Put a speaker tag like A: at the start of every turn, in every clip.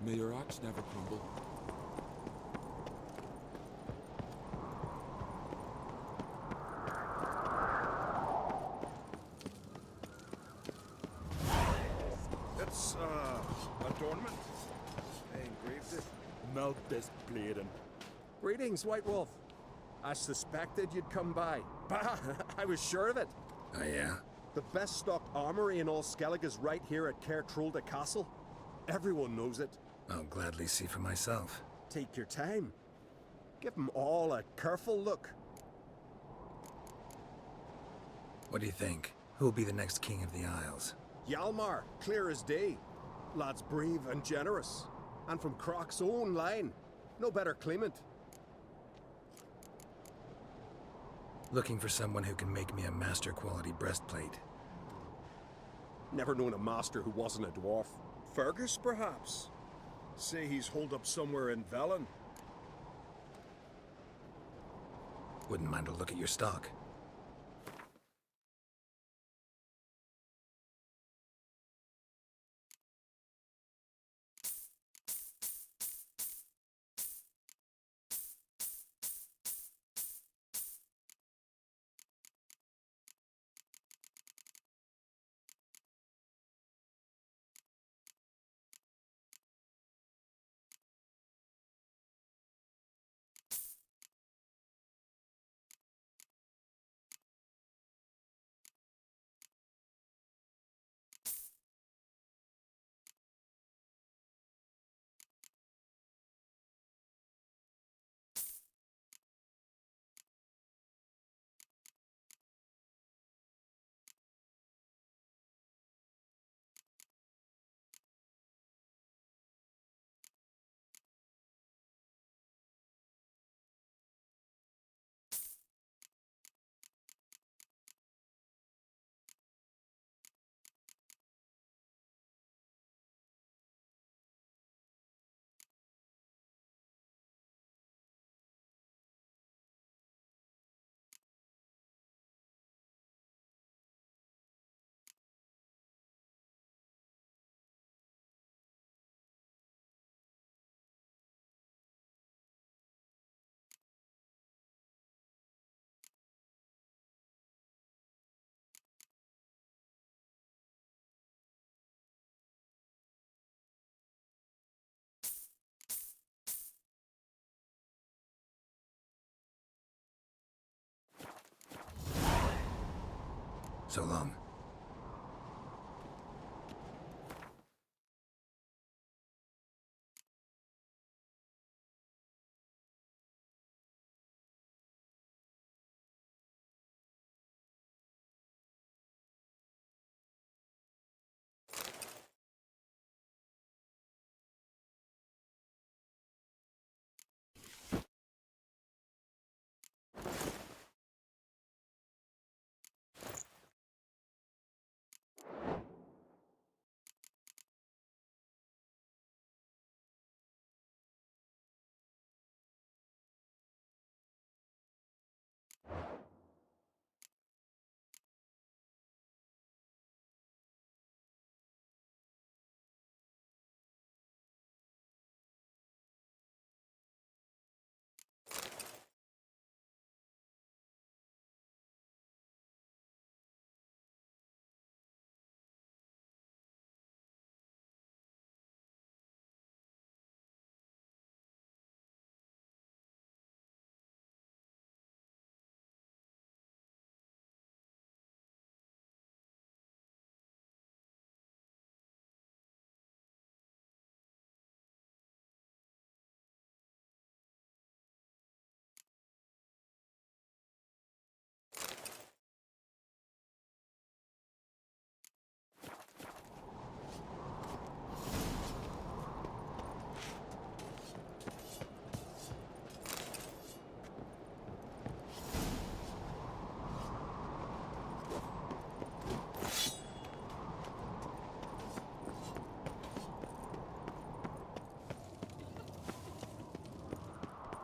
A: May your axe never crumble.
B: It's, adornment. They engraved it.
C: Melt this bleeding.
D: Greetings, White Wolf. I suspected you'd come by. Bah! I was sure of it.
E: Oh, yeah?
D: The best stocked armory in all Skellig is right here at Caer Trolde Castle. Everyone knows it.
E: I'll gladly see for myself.
D: Take your time. Give them all a careful look.
E: What do you think? Who will be the next king of the Isles?
D: Hjalmar, clear as day. Lad's brave and generous. And from Croc's own line. No better claimant.
E: Looking for someone who can make me a master quality breastplate.
D: Never known a master who wasn't a dwarf.
B: Fergus, perhaps? Say he's holed up somewhere in Velen.
E: Wouldn't mind a look at your stock. So long.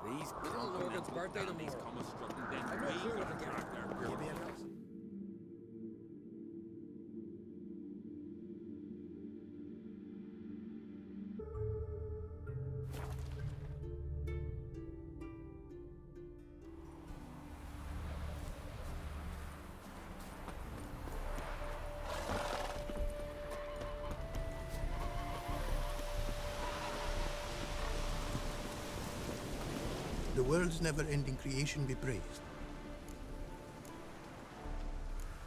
A: These Lorgan's birthday tomorrow. I'm not sure what to get.
F: The world's never-ending creation be praised.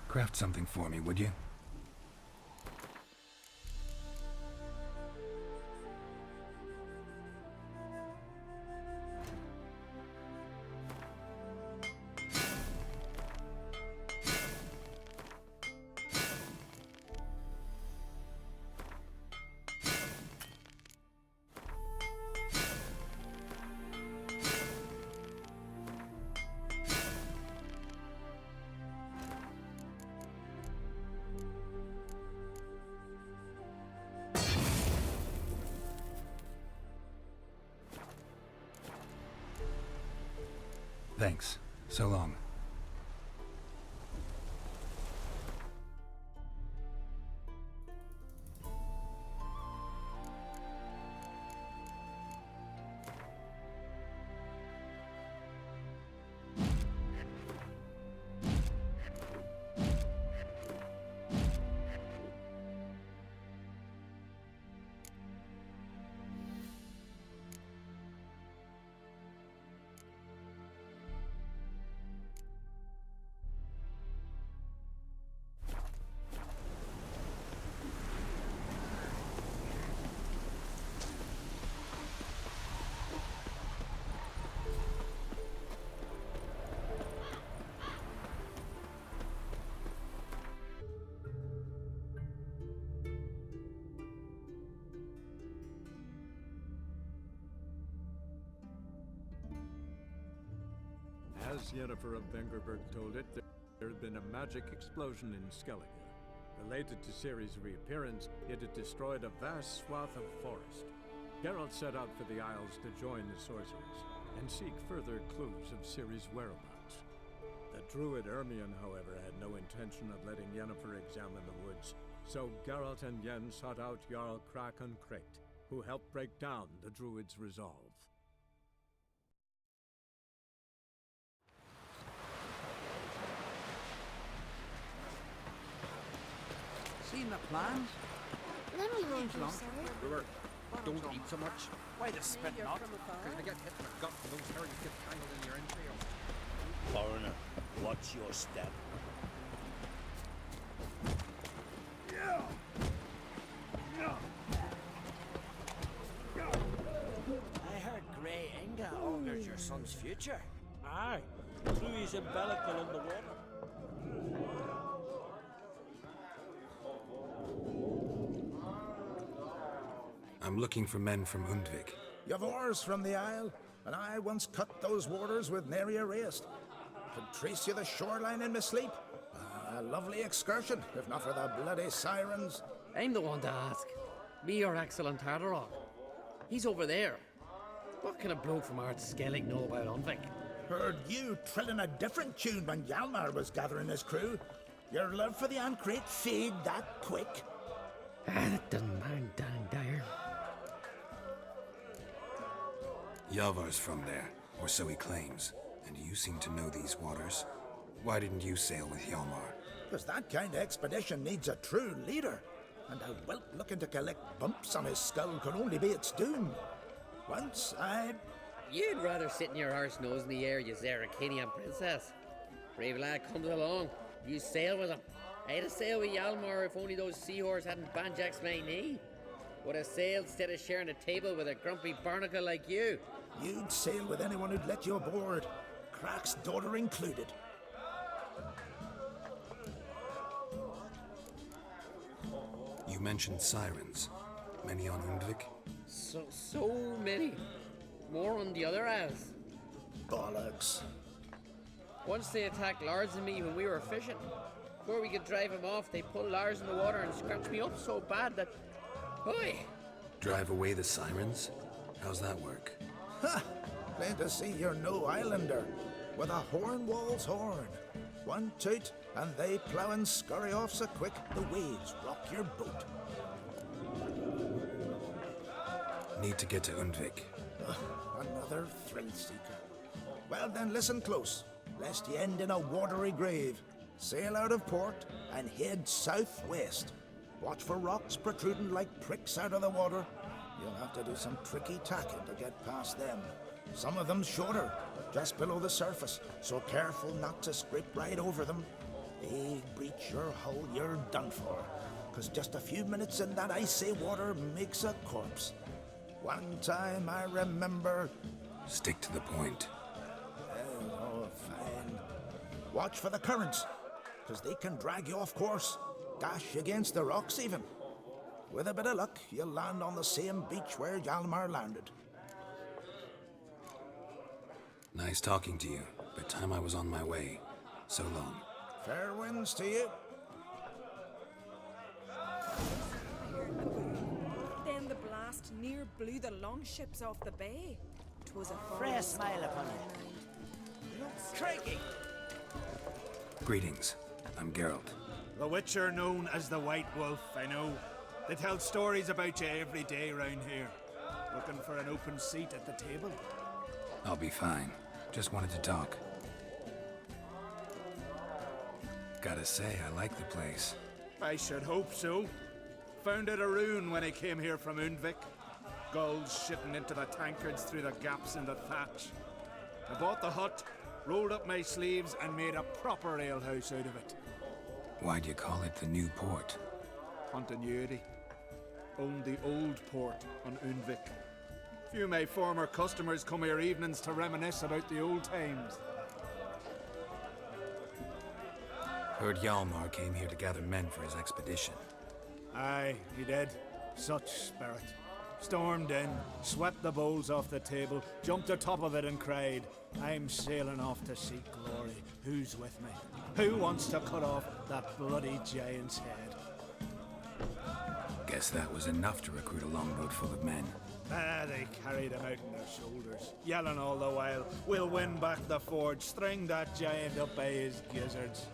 E: Craft something for me, would you? Thanks. So long.
C: As Yennefer of Vengerberg told it, there had been a magic explosion in Skellige. Related to Ciri's reappearance, it had destroyed a vast swath of forest. Geralt set out for the Isles to join the sorcerers and seek further clues of Ciri's whereabouts. The druid Ermion, however, had no intention of letting Yennefer examine the woods, so Geralt and Yen sought out Jarl Krakon Krayt, who helped break down the druid's resolve.
A: Seen the plans?
G: Let me
A: Seems
G: think,
A: long.
G: sir.
A: Brewer, don't eat so much. Why the spit not? Because they get hit in the gut and those hairs get tangled in your entrails.
H: Foreigner, watch your step.
I: I heard Grey Inga augurs your son's future.
H: Aye, through his umbilical underwater.
E: I'm looking for men from Undvik.
J: You've oars from the Isle, and I once cut those waters with nary a rest. Could trace you the shoreline in my sleep. A lovely excursion, if not for the bloody sirens.
K: I'm the one to ask. Me or excellent Tardarok. He's over there. What can a bloke from Ard Skellig know about Undvik?
J: Heard you trilling a different tune when Hjalmar was gathering his crew. Your love for the Ancrate fade that quick.
K: That doesn't mind dang dire.
E: Yavar's from there, or so he claims. And you seem to know these waters. Why didn't you sail with Hjalmar?
J: Because that kind of expedition needs a true leader. And a whelp looking to collect bumps on his skull could only be its doom. Once
K: You'd rather sit in your arse nose in the air, you Zaracanian princess. Brave lad comes along. You sail with him. I'd have sailed with Hjalmar if only those seahorses hadn't banjaxed my knee. Would have sailed instead of sharing a table with a grumpy barnacle like you.
J: You'd sail with anyone who'd let you aboard. Crack's daughter included.
E: You mentioned sirens. Many on Undvik?
K: So many. More on the other as.
J: Bollocks.
K: Once they attacked Lars and me when we were fishing. Before we could drive him off, they pulled Lars in the water and scratched me up so bad that... Oi!
E: Drive away the sirens? How's that work?
J: Ha! Plain to see you're no islander. With a horn wall's horn. One toot, and they plough and scurry off so quick the waves rock your boat.
E: Need to get to Undvik.
J: Another thrill seeker. Well then, listen close, lest ye end in a watery grave. Sail out of port and head southwest. Watch for rocks protruding like pricks out of the water. You'll have to do some tricky tacking to get past them. Some of them shorter, just below the surface, so careful not to scrape right over them. They breach your hull, you're done for. 'Cause just a few minutes in that icy water makes a corpse. One time I remember...
E: Stick to the point.
J: Oh, fine. Watch for the currents, 'cause they can drag you off course. Dash against the rocks even. With a bit of luck, you'll land on the same beach where Hjalmar landed.
E: Nice talking to you, but time I was on my way. So long.
J: Fair winds to you.
G: Then the blast near blew the longships off the bay. 'Twas a
I: Fresh smile upon it.
H: Craigie!
E: Greetings. I'm Geralt.
L: The Witcher known as the White Wolf, I know. They tell stories about you every day round here. Looking for an open seat at the table?
E: I'll be fine. Just wanted to talk. Gotta say, I like the place.
L: I should hope so. Found it a ruin when I came here from Undvik. Gulls shitting into the tankards through the gaps in the thatch. I bought the hut, rolled up my sleeves, and made a proper alehouse out of it.
E: Why do you call it the New Port?
L: Continuity. Owned the old port on Undvik. Few of my former customers come here evenings to reminisce about the old times.
E: Heard Hjalmar came here to gather men for his expedition.
L: Aye, he did. Such spirit. Stormed in, swept the bowls off the table, jumped atop of it and cried, "I'm sailing off to seek glory. Who's with me? Who wants to cut off that bloody giant's head?"
E: Guess that was enough to recruit a longboat full of men.
L: They carried him out on their shoulders, yelling all the while, "We'll win back the forge, string that giant up by his gizzards."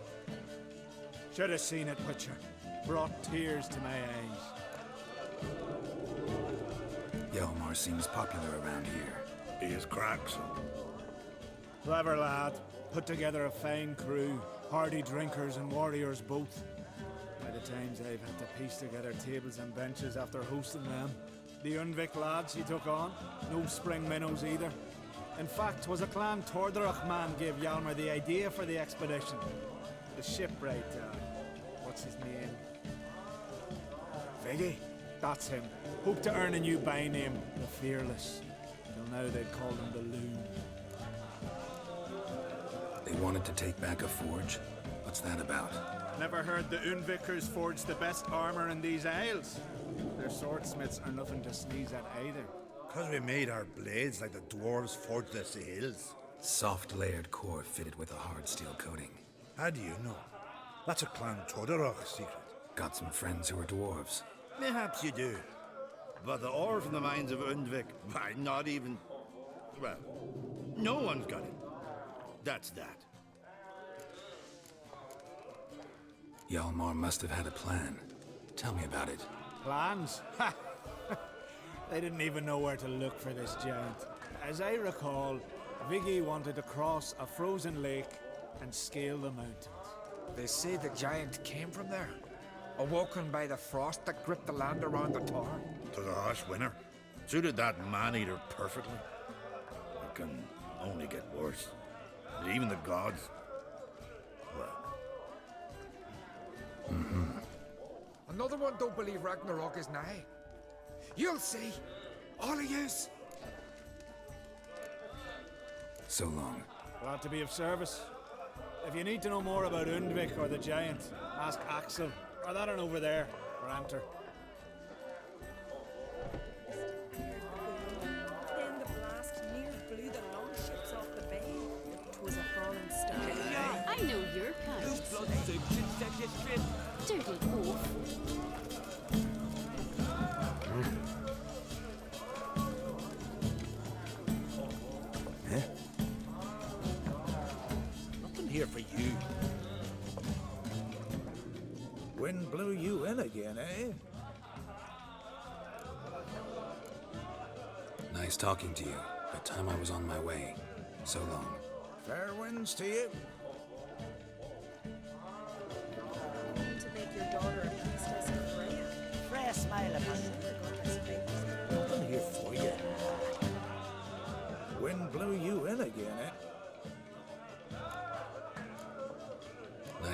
L: Should have seen it, Witcher. Brought tears to my eyes.
E: Hjalmar seems popular around here.
H: He is cracks.
L: Clever lad. Put together a fine crew. Hardy drinkers and warriors both. By the times I've had to piece together tables and benches after hosting them. The Undvik lads he took on. No spring minnows either. In fact, 'twas a clan Tordarach man gave Hjalmar the idea for the expedition. The shipwright, what's his name? Viggy? That's him. Hoped to earn a new by-name, the Fearless. Till now they'd called him the Loon.
E: They wanted to take back a forge? What's that about?
L: Never heard the Undvikers forged the best armor in these isles. Their swordsmiths are nothing to sneeze at either.
H: 'Cause we made our blades like the dwarves forged their sails.
E: Soft layered core fitted with a hard steel coating.
H: How do you know? That's a Clan Tordarach secret.
E: Got some friends who are dwarves.
H: Perhaps you do. But the ore from the mines of Undvik, why, not even... Well, no one's got it. That's that.
E: Hjalmar must have had a plan. Tell me about it.
L: Plans? Ha! They didn't even know where to look for this giant. As I recall, Viggy wanted to cross a frozen lake and scale the mountains.
A: They say the giant came from there. Awoken by the frost that gripped the land around the tower.
H: It was a harsh winter. Suited that man-eater perfectly. It can only get worse. And even the gods... Well...
A: Another one don't believe Ragnarok is nigh. You'll see. All of yous.
E: So long.
L: Glad to be of service. If you need to know more about Undvik or the giant, ask Axel, or that one over there, or Anter.
G: Then the blast near blew the longships off the bay. 'Twas a falling star.
M: I know your kind. Dirty wolf.
J: Nothing here for you. Wind blew you in again, eh?
E: Nice talking to you, but time I was on my way. So long.
J: Fair winds to you.
G: To make your daughter a priestess of Freya.
I: Fresh smile upon it.
G: Sure, God has faith.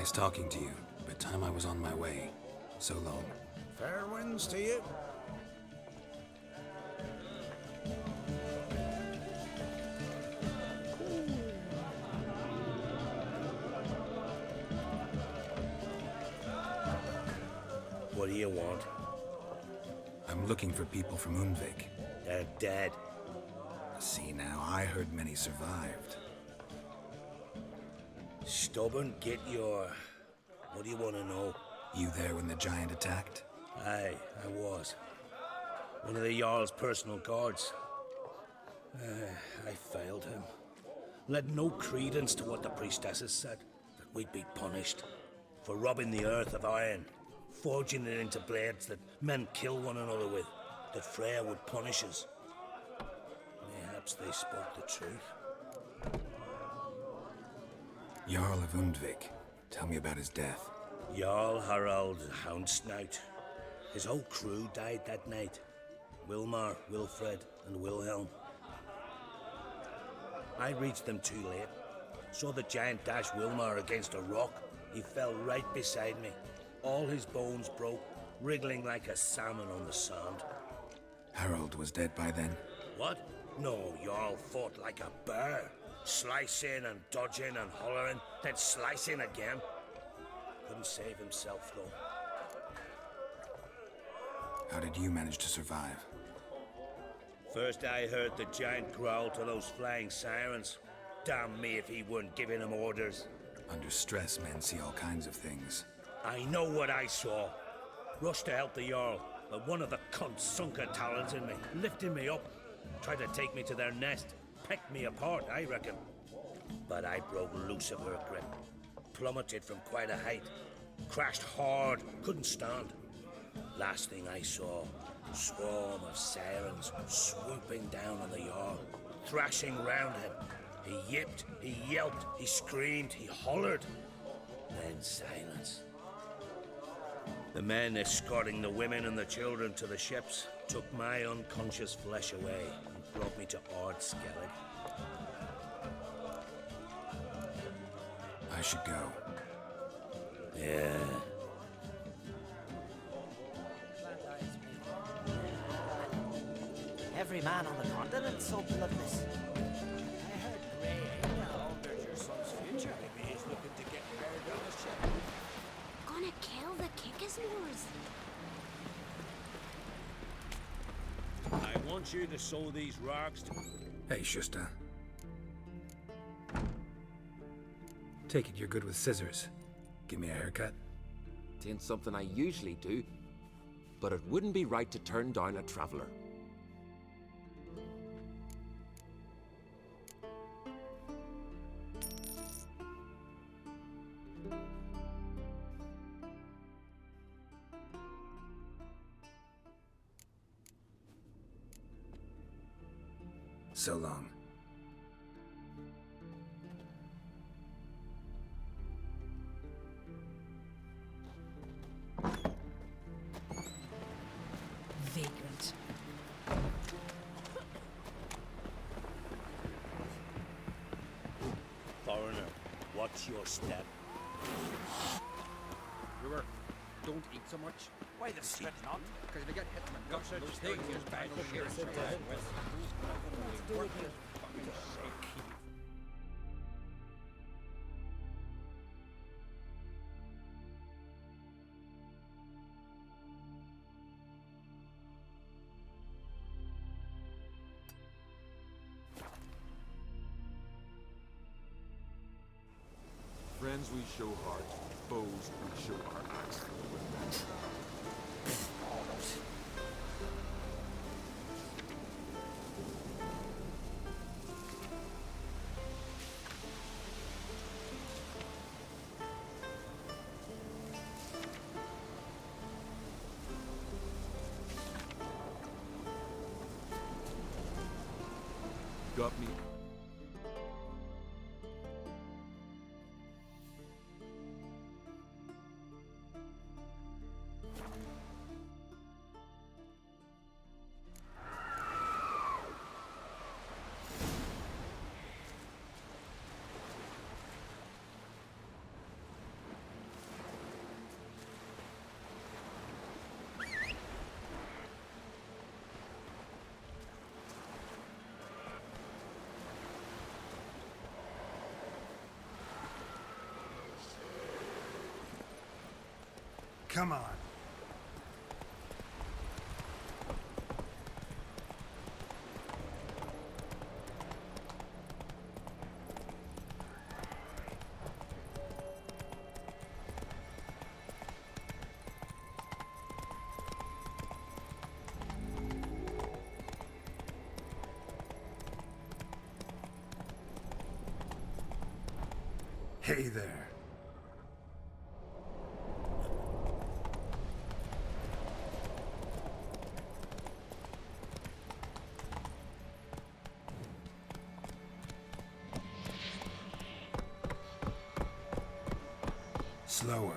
E: Nice talking to you, but time I was on my way. So long.
J: Fair winds to you.
I: What do you want?
E: I'm looking for people from Undvik.
I: They're dead.
E: See now, I heard many survived.
I: Stubborn, get your... What do you want to know?
E: You there when the giant attacked?
I: Aye, I was. One of the Jarl's personal guards. I failed him. Led no credence to what the priestesses said, that we'd be punished for robbing the earth of iron, forging it into blades that men kill one another with, that Freya would punish us. Perhaps they spoke the truth.
E: Jarl of Undvik. Tell me about his death.
I: Jarl Harald Houndsnout. His whole crew died that night. Wilmar, Wilfred, and Wilhelm. I reached them too late. Saw the giant dash Wilmar against a rock. He fell right beside me. All his bones broke, wriggling like a salmon on the sand.
E: Harold was dead by then?
I: What? No, Jarl fought like a bear. Slicing and dodging and hollering, then slicing again. Couldn't save himself, though.
E: How did you manage to survive?
I: First I heard the giant growl to those flying sirens. Damn me if he weren't giving them orders.
E: Under stress, men see all kinds of things.
I: I know what I saw. Rushed to help the Jarl, but one of the cunts sunk her talons in me, lifting me up. Tried to take me to their nest. Pecked me apart, I reckon. But I broke loose of her grip. Plummeted from quite a height. Crashed hard, couldn't stand. Last thing I saw, swarm of sirens swooping down on the Jarl, thrashing round him. He yipped, he yelped, he screamed, he hollered. Then silence. The men escorting the women and the children to the ships took my unconscious flesh away and brought me to Ard Skellig.
E: I should go.
I: Yeah. Every man on the continent's so bloodless. I heard Grey altered your son's future. Maybe he's looking to get married on a ship.
N: Gonna kill the Kickismores.
I: I want you to sew these rags to...
E: Hey, Shusta. Take it you're good with scissors. Give me a haircut.
O: Ain't something I usually do, but it wouldn't be right to turn down a traveler.
E: So long.
G: Vagrant.
I: Foreigner, watch your step.
A: Brewer, don't eat so much.
I: Why the spit not?
A: Because if you get hit in the gut,
I: such
A: those
I: thing
A: things
I: as
A: just
I: bad
A: bang
I: for
A: here.
I: sure.
P: Friends we show heart, foes we show our axe. Got me.
B: Come on. Hey there.
E: Slower.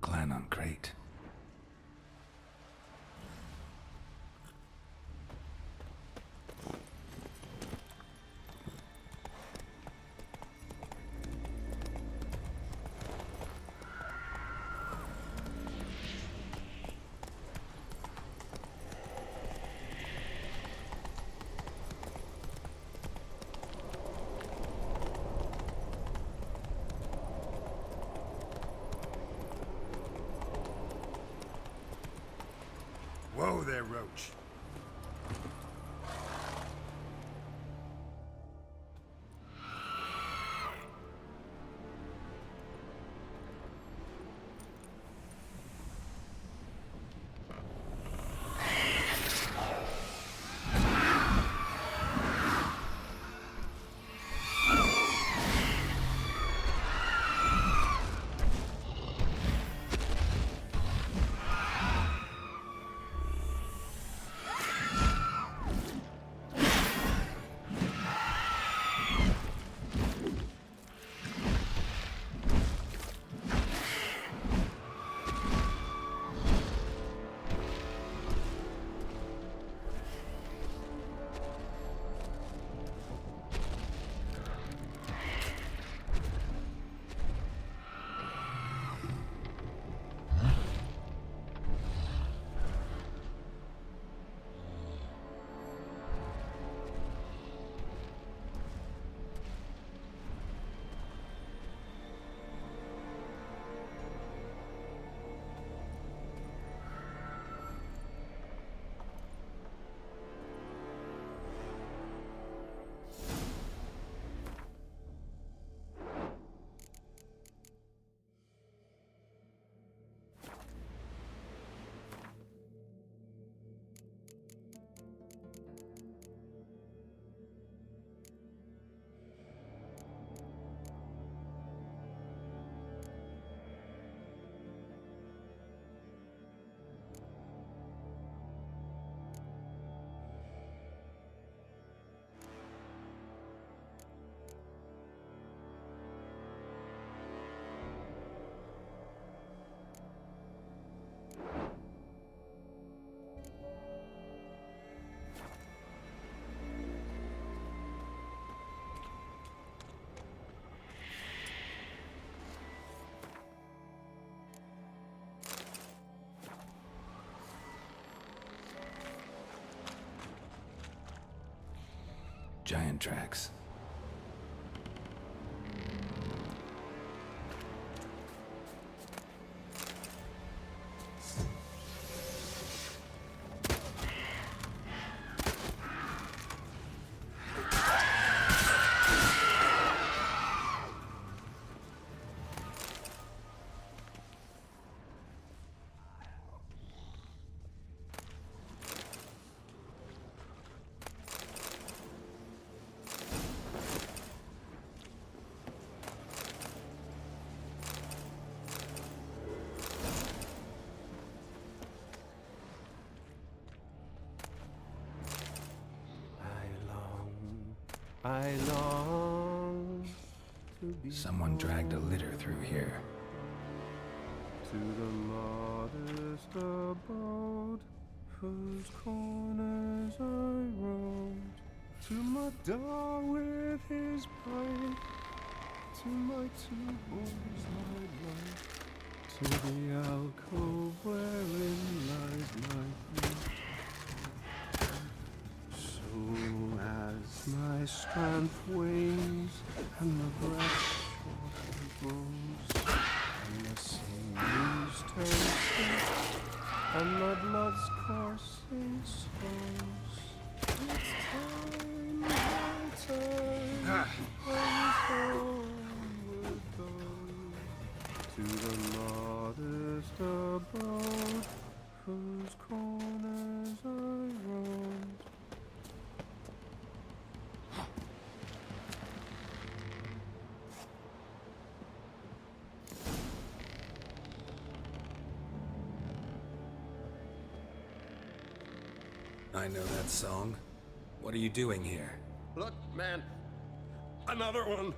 E: Clan on crate.
B: Whoa there, Roach.
E: Giant tracks.
Q: I long to be
E: Someone dragged a litter through here.
Q: to the modest abode whose corners I roamed to my dog with his bite, to my two boys my life, to the alcove wherein lies my grief. So as my strength wanes and my breath short grows, and the sinews turn stiff, and my blood's coursing slows, it's time, my time, I homeward go, to the modest abode, whose corners I roamed.
E: I know that song. What are you doing here?
B: Look, man. Another one.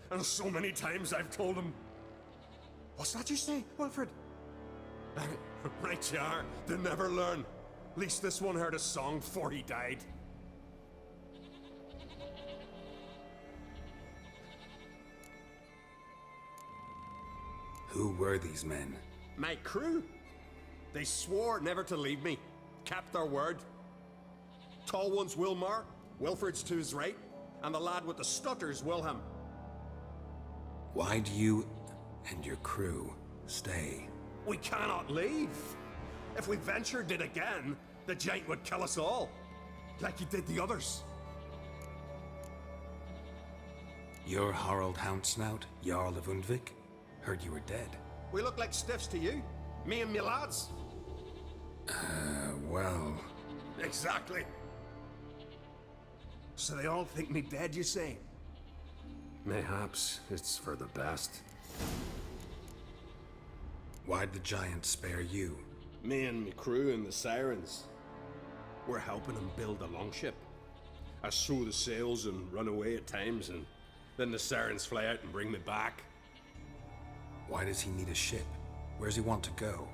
B: And so many times I've told him. What's that you say, Wilfred? Right you are. They never learn. At least this one heard a song before he died.
E: Who were these men?
B: My crew. They swore never to leave me. Kept their word. Tall one's Wilmar, Wilfred's to his right, and the lad with the stutter's Wilhelm.
E: Why do you and your crew stay?
B: We cannot leave. If we ventured it again, the giant would kill us all, like he did the others.
E: You're Harald Houndsnout, Jarl of Undvik? Heard you were dead.
B: We look like stiffs to you. Me and me lads.
E: Well...
B: Exactly. So they all think me dead, you say? Mayhaps it's for the best.
E: Why'd the giant spare you?
B: Me and me crew and the sirens. We're helping him build a longship. I sew the sails and run away at times, and then the sirens fly out and bring me back.
E: Why does he need a ship? Where's he want to go?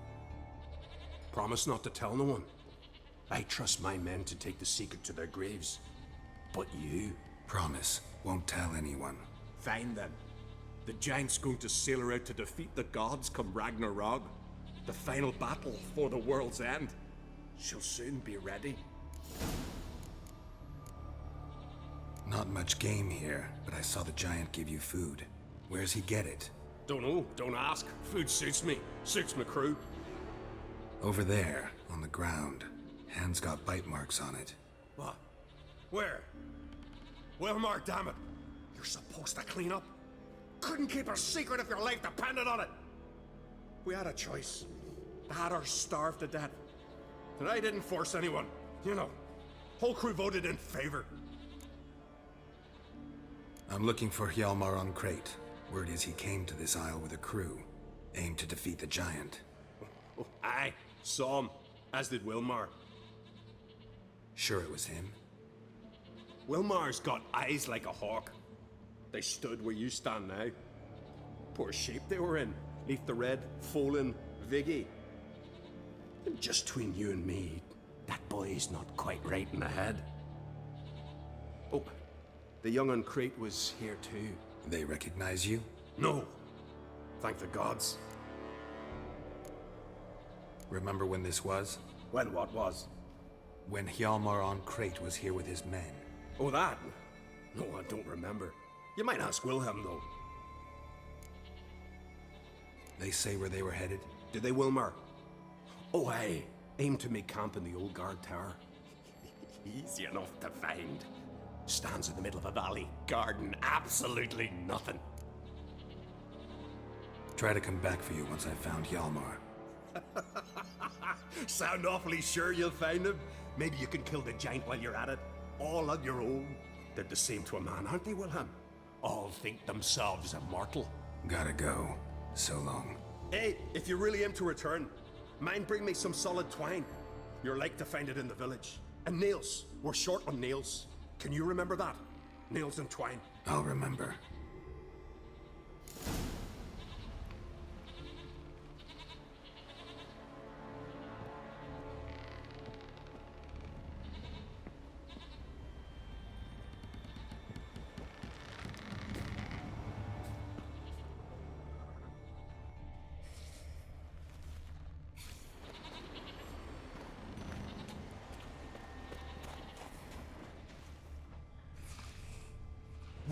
B: Promise not to tell no one. I trust my men to take the secret to their graves. But you...
E: Promise, won't tell anyone.
B: Fine then. The giant's going to sail her out to defeat the gods come Ragnarok. The final battle for the world's end. She'll soon be ready.
E: Not much game here, but I saw the giant give you food. Where's he get it?
B: Don't know, don't ask. Food suits me, suits my crew.
E: Over there, on the ground. Hand's got bite marks on it.
B: What? Where? Wilmar, damn it. You're supposed to clean up. Couldn't keep a secret if your life depended on it. We had a choice. That or starve to death. And I didn't force anyone. You know, whole crew voted in favor.
E: I'm looking for Hjalmar on Crate. Word is he came to this isle with a crew. Aimed to defeat the giant.
B: Oh, aye, saw him. As did Wilmar.
E: Sure it was him?
B: Wilmar's got eyes like a hawk. They stood where you stand now. Poor shape they were in. Neath the red, Folin, Viggy. And just between you and me, that boy's not quite right in the head. Oh, the young on Crate was here too.
E: They recognize you?
B: No. Thank the gods.
E: Remember when this was?
B: When what was?
E: When Hjalmar on Crate was here with his men.
B: Oh, that? No, I don't remember. You might ask Wilhelm, though.
E: They say where they were headed?
B: Did they, Wilmar? Oh, aye. Aim to make camp in the old guard tower. Easy enough to find. Stands in the middle of a valley, garden absolutely nothing.
E: Try to come back for you once I've found Hjalmar.
B: Sound awfully sure you'll find him? Maybe you can kill the giant while you're at it. All on your own. Did the same to a man, aren't they, Wilhelm? All think themselves immortal.
E: Gotta go. So long.
B: Hey, if you really aim to return, mind bring me some solid twine. You're like to find it in the village. And nails. We're short on nails. Can you remember that? Nails and twine.
E: I'll remember.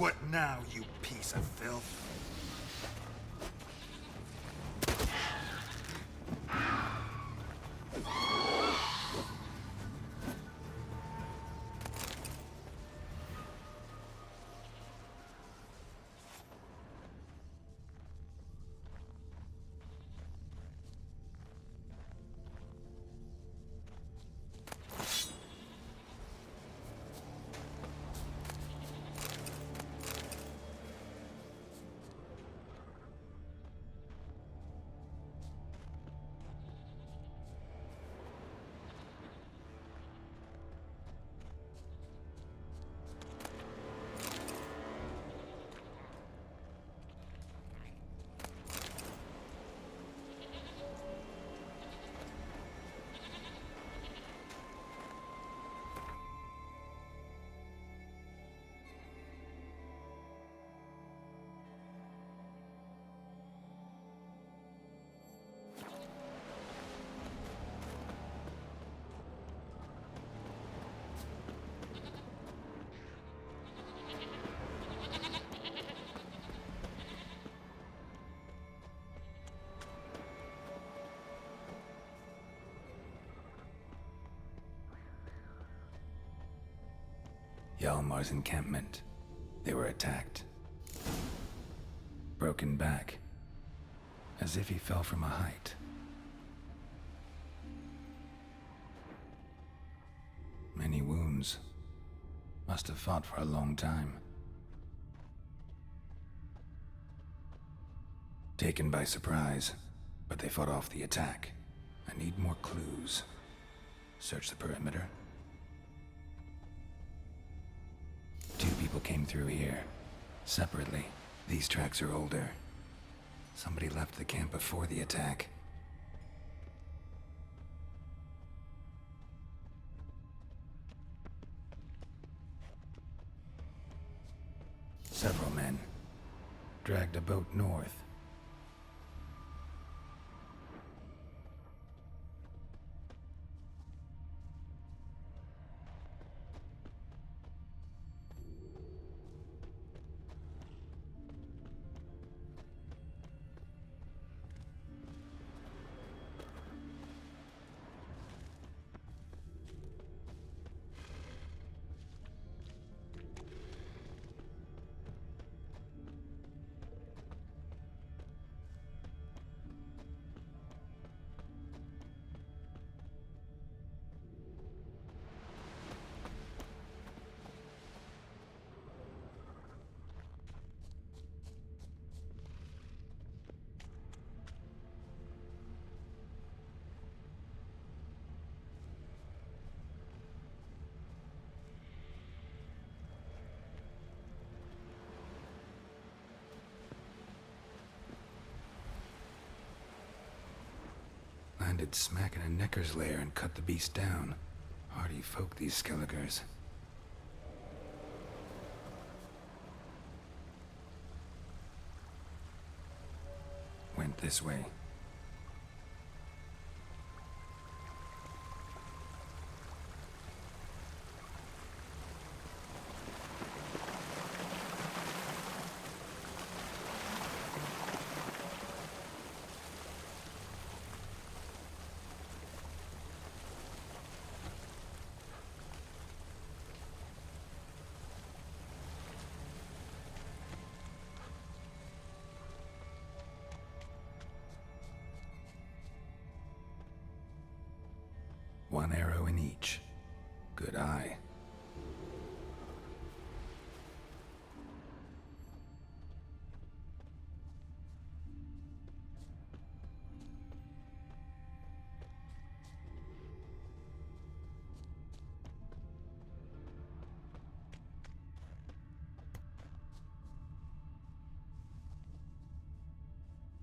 E: What now, you piece of filth? Hjalmar's encampment. They were attacked. Broken back. As if he fell from a height. Many wounds. Must have fought for a long time. Taken by surprise, but they fought off the attack. I need more clues. Search the perimeter. 2 people came through here. Separately. These tracks are older. Somebody left the camp before the attack. Several men. Dragged a boat north. Landed smack in a necker's lair and cut the beast down. Hardy folk, these Skelligers. Went this way. One arrow in each. Good eye.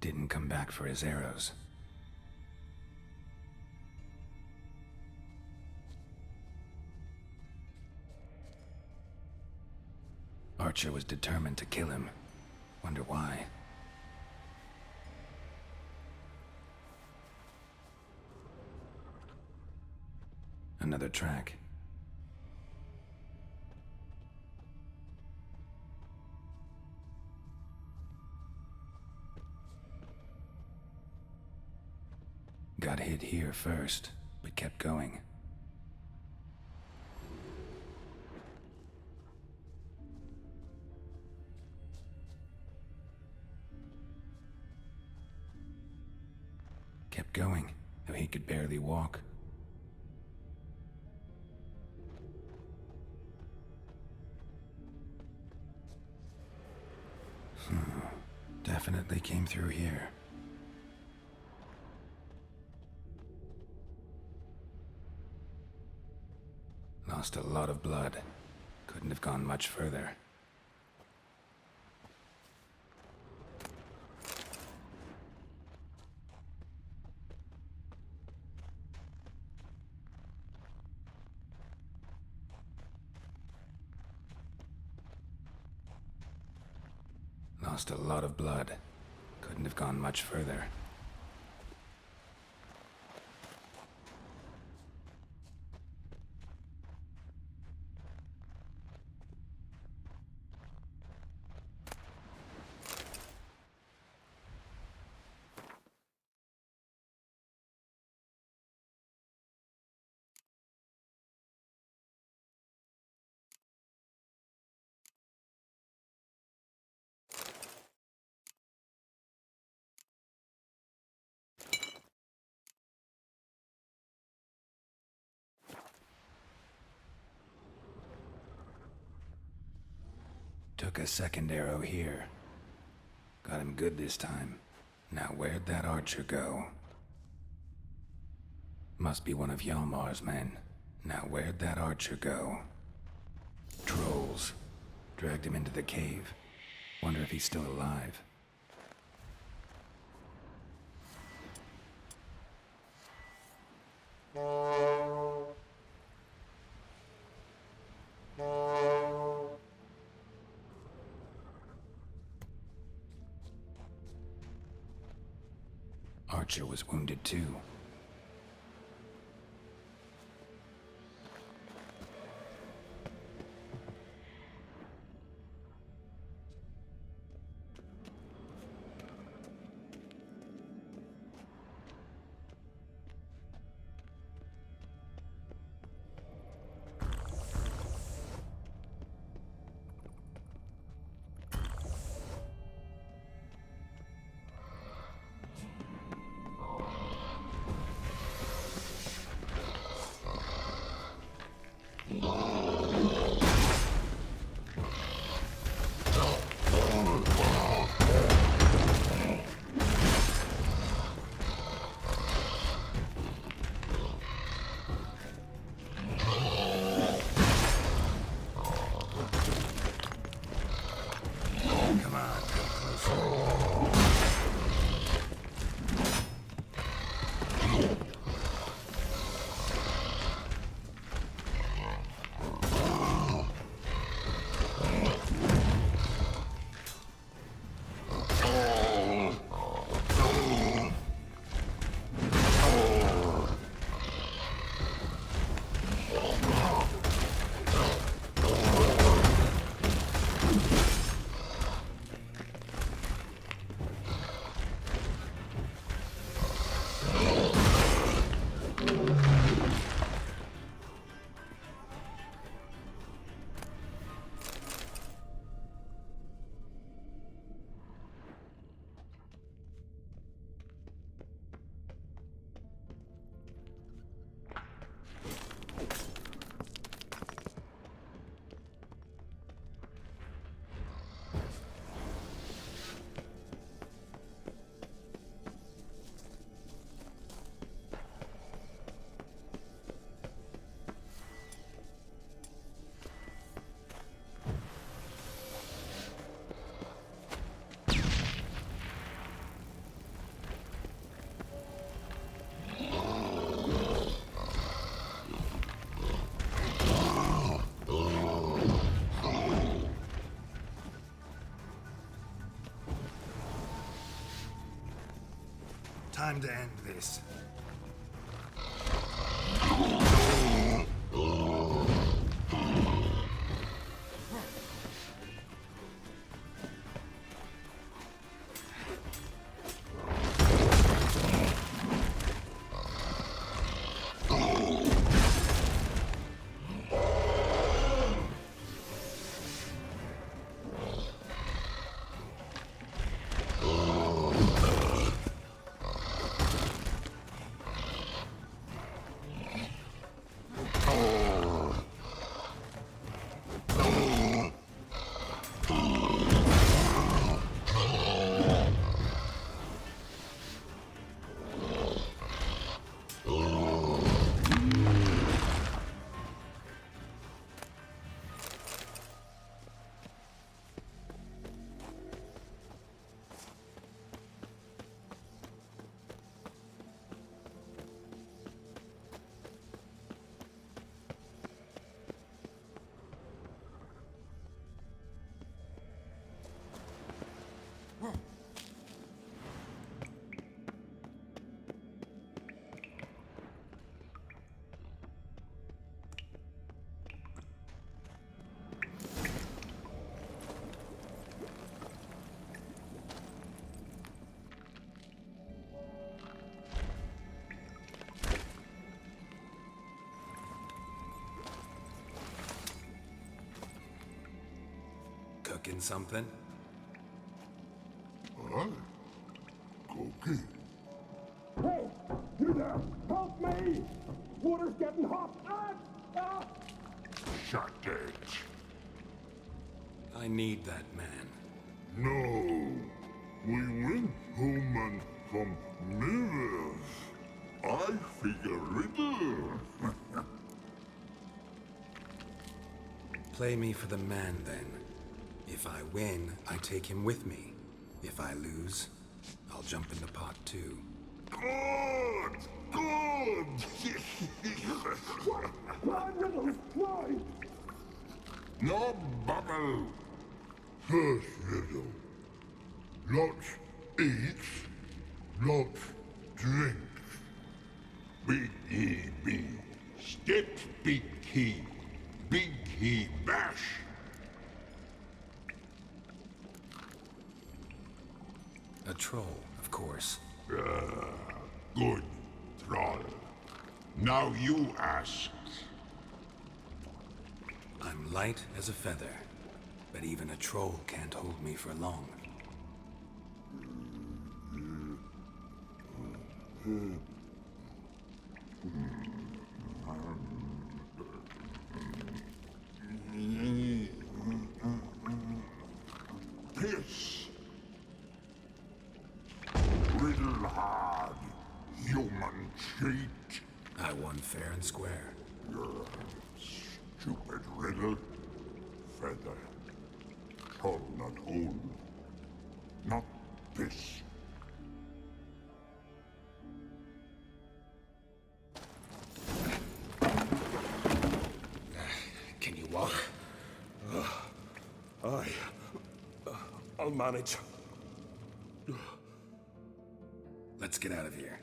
E: Didn't come back for his arrows. Archer was determined to kill him. Wonder why. Another track. Got hit here first, but kept going. Kept going, though he could barely walk. Definitely came through here. Lost a lot of blood. Couldn't have gone much further. Lost a lot of blood. Couldn't have gone much further. Took a second arrow here. Got him good this time. Now where'd that archer go? Must be one of Hjalmar's men. Now where'd that archer go? Trolls. Dragged him into the cave. Wonder if he's still alive. Archer was wounded too.
L: Time to end this.
E: Cooking something?
R: Huh? Cookie?
S: Hey, you there! Help me! Water's getting hot!
R: Shut it.
E: I need that man.
R: No. We went home and from mirrors. I figure riddle.
E: Play me for the man, then. If I win, I take him with me. If I lose, I'll jump in the pot too.
R: Good! Good!
S: Fly, riddles, fly!
R: No bubble! First riddle. Lots eats, lots drinks. Big E B. Steps big he bash.
E: A troll, of course.
R: Good, troll. Now you ask.
E: I'm light as a feather, but even a troll can't hold me for long.
R: Piss. Riddle hard, human cheat.
E: I won fair and square.
R: Stupid riddle. Feather. Troll not hold. Not piss.
E: Can you walk?
P: I'll manage.
E: Let's get out of here.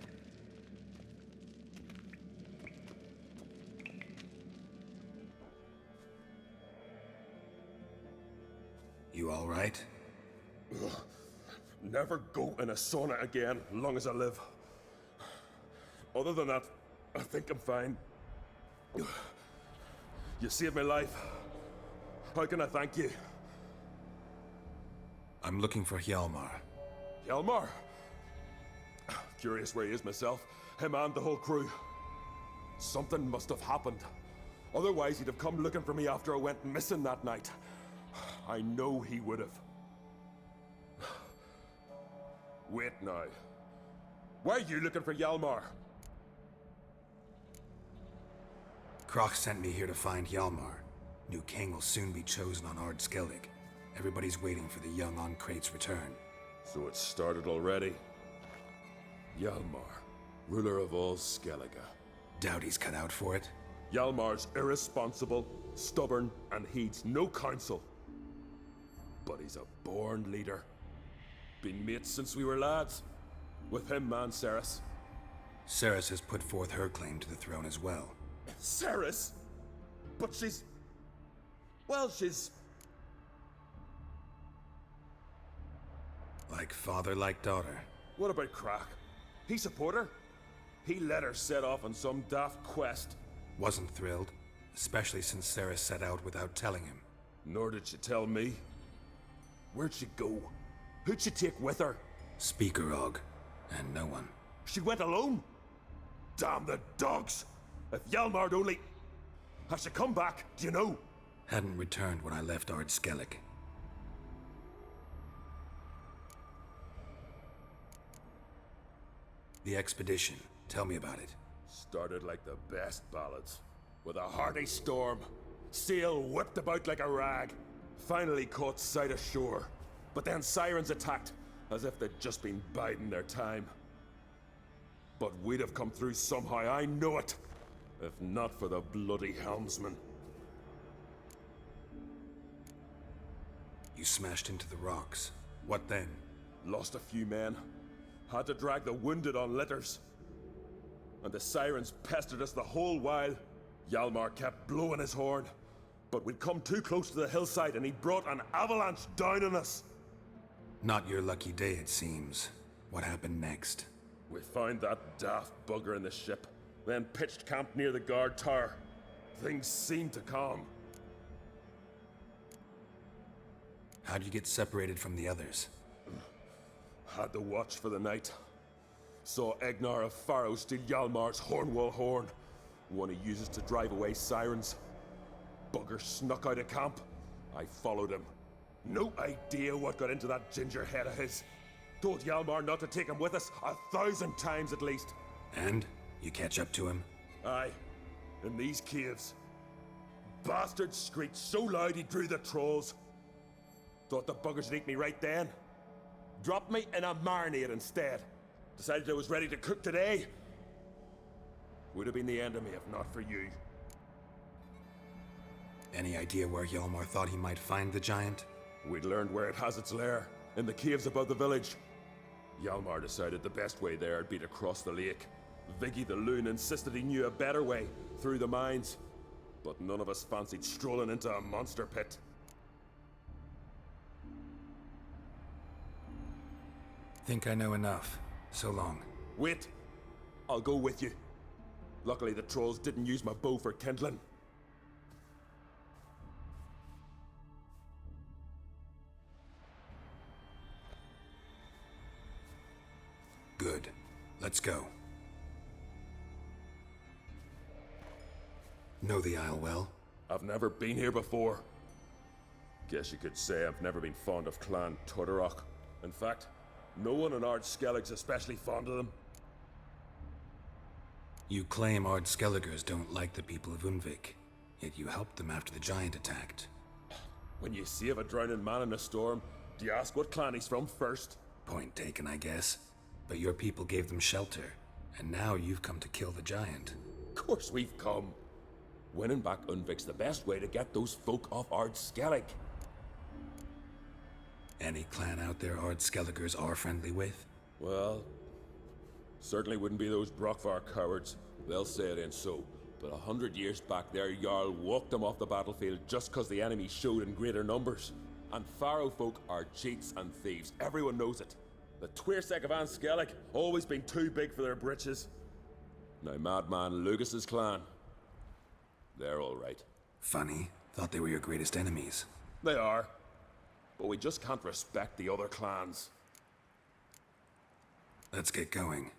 E: You all right?
P: Never go in a sauna again, long as I live. Other than that, I think I'm fine. You saved my life. How can I thank you?
E: I'm looking for Hjalmar.
P: Hjalmar? Curious where he is myself. Him and the whole crew. Something must have happened. Otherwise, he'd have come looking for me after I went missing that night. I know he would have. Wait now. Why are you looking for Hjalmar?
E: Croc sent me here to find Hjalmar. New king will soon be chosen on Ard Skellig. Everybody's waiting for the young Onkrate's return.
P: So it started already. Hjalmar, ruler of all Skellige.
E: Doubt he's cut out for it.
P: Hjalmar's irresponsible, stubborn, and heeds no counsel. But he's a born leader. Been mates since we were lads. With him and Ceres.
E: Ceres has put forth her claim to the throne as well.
P: Ceres? But she's... Well, she's...
E: Like father, like daughter.
P: What about Crack? He support her? He let her set off on some daft quest.
E: Wasn't thrilled, especially since Ceres set out without telling him.
P: Nor did she tell me. Where'd she go? Who'd she take with her?
E: Speakerog, and no one.
P: She went alone? Damn the dogs! If Hjalmar'd only... Has she come back, do you know?
E: Hadn't returned when I left Ard Skellig. The expedition. Tell me about it.
P: Started like the best ballads. With a hearty storm. Sail whipped about like a rag. Finally caught sight of shore. But then sirens attacked, as if they'd just been biding their time. But we'd have come through somehow, I know it. If not for the bloody helmsman.
E: You smashed into the rocks. What then?
P: Lost a few men. Had to drag the wounded on litters. And the sirens pestered us the whole while. Hjalmar kept blowing his horn. But we'd come too close to the hillside and he brought an avalanche down on us.
E: Not your lucky day, it seems. What happened next?
P: We found that daft bugger in the ship, then pitched camp near the guard tower. Things seemed to calm.
E: How'd you get separated from the others?
P: Had to watch for the night. Saw Egnar of Faro steal Hjalmar's Hornwall horn, one he uses to drive away sirens. Bugger snuck out of camp. I followed him. No idea what got into that ginger head of his. Told Hjalmar not to take him with us 1,000 times at least.
E: And? You catch up to him?
P: Aye. In these caves. Bastard screeched so loud he drew the trolls. Thought the buggers would eat me right then. Dropped me in a marinade instead. Decided I was ready to cook today. Would have been the end of me if not for you.
E: Any idea where Hjalmar thought he might find the giant?
P: We'd learned where it has its lair, in the caves above the village. Hjalmar decided the best way there would be to cross the lake. Viggy the loon insisted he knew a better way, through the mines. But none of us fancied strolling into a monster pit.
E: Think I know enough. So long.
P: Wait. I'll go with you. Luckily the trolls didn't use my bow for kindling.
E: Good. Let's go. Know the Isle well?
P: I've never been here before. Guess you could say I've never been fond of Clan Tudorok. In fact, no one in Ard Skellig's especially fond of them.
E: You claim Ard Skelligers don't like the people of Undvik, yet you helped them after the giant attacked.
P: When you save a drowning man in a storm, do you ask what clan he's from first?
E: Point taken, I guess. But your people gave them shelter, and now you've come to kill the giant.
P: Of course we've come. Winning back Undvik's the best way to get those folk off Ard Skellig.
E: Any clan out there Ard Skelligers are friendly with?
P: Well, certainly wouldn't be those Brockvar cowards. They'll say it ain't so. But 100 years back their Jarl walked them off the battlefield just cause the enemy showed in greater numbers. And Faro folk are cheats and thieves. Everyone knows it. The Twirsec of An Skellig always been too big for their britches. Now Madman Lucas's clan, they're all right.
E: Funny. Thought they were your greatest enemies.
P: They are. But we just can't respect the other clans.
E: Let's get going.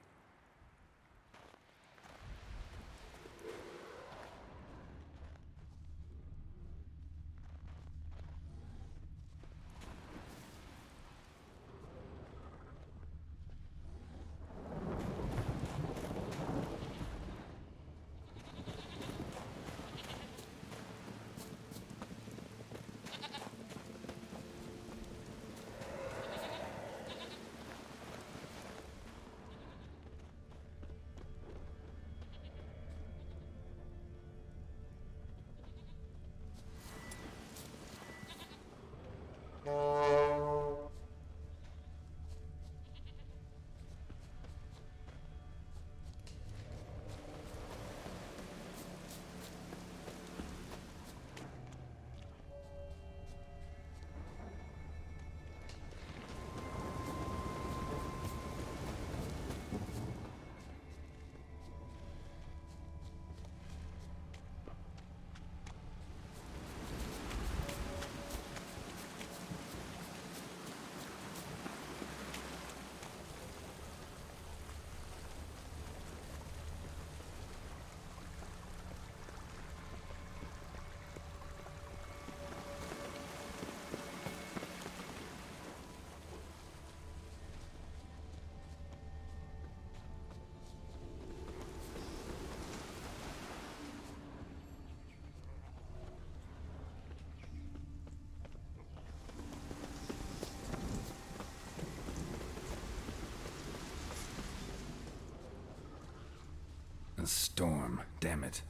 E: A storm, damn it.